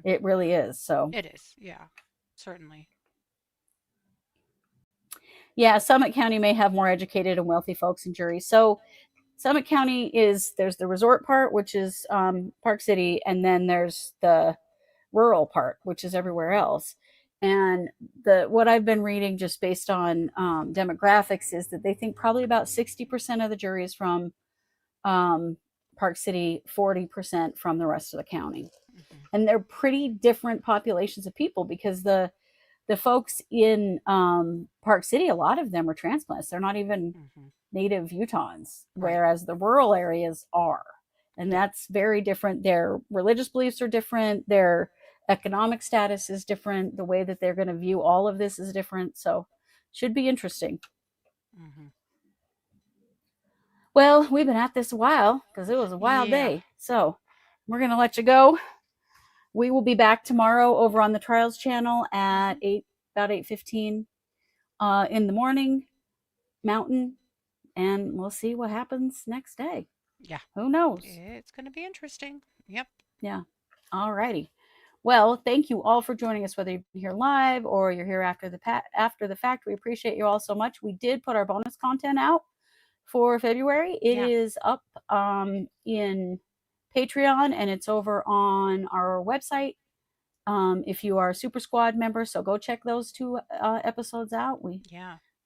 It really is. So it is. Yeah, certainly. Yeah, Summit County may have more educated and wealthy folks in juries. So Summit County there's the resort part, which is Park City, and then there's the rural part, which is everywhere else. And what I've been reading just based on demographics is that they think probably about 60% of the jury is from Park City, 40% from the rest of the county. And they're pretty different populations of people, because the folks in Park City, a lot of them are transplants. They're not even native Utahns, whereas the rural areas are. And that's very different. Their religious beliefs are different. Their economic status is different. The way that they're going to view all of this is different. So should be interesting. Well, we've been at this a while because it was a wild day. So we're going to let you go. We will be back tomorrow over on the Trials channel at about 8:15 in the morning, Mountain, and we'll see what happens next day. Yeah. Who knows? It's going to be interesting. Yep. Yeah. All righty. Well, thank you all for joining us, whether you're here live or you're here after the fact. We appreciate you all so much. We did put our bonus content out for February. It is up in Patreon, and it's over on our website if you are a Super Squad member. So go check those 2 episodes out. We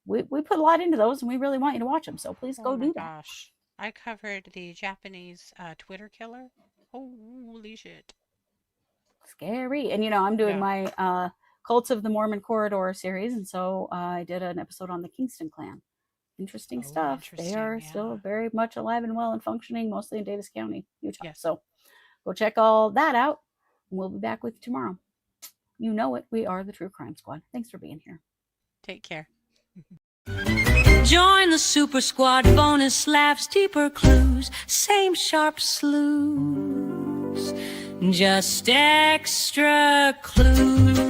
put a lot into those, and we really want you to watch them. So please go do that. Gosh, I covered the Japanese Twitter killer. Holy shit. Scary. And, you know, I'm doing my Cults of the Mormon Corridor series, and so I did an episode on the Kingston clan. Interesting stuff. They are still very much alive and well and functioning, mostly in Davis County, Utah. So go check all that out, and we'll be back with you tomorrow. You know it. We are the True Crime Squad. Thanks for being here. Take care. Join the Super Squad, bonus laughs, deeper clues, same sharp sleuths, just extra clues.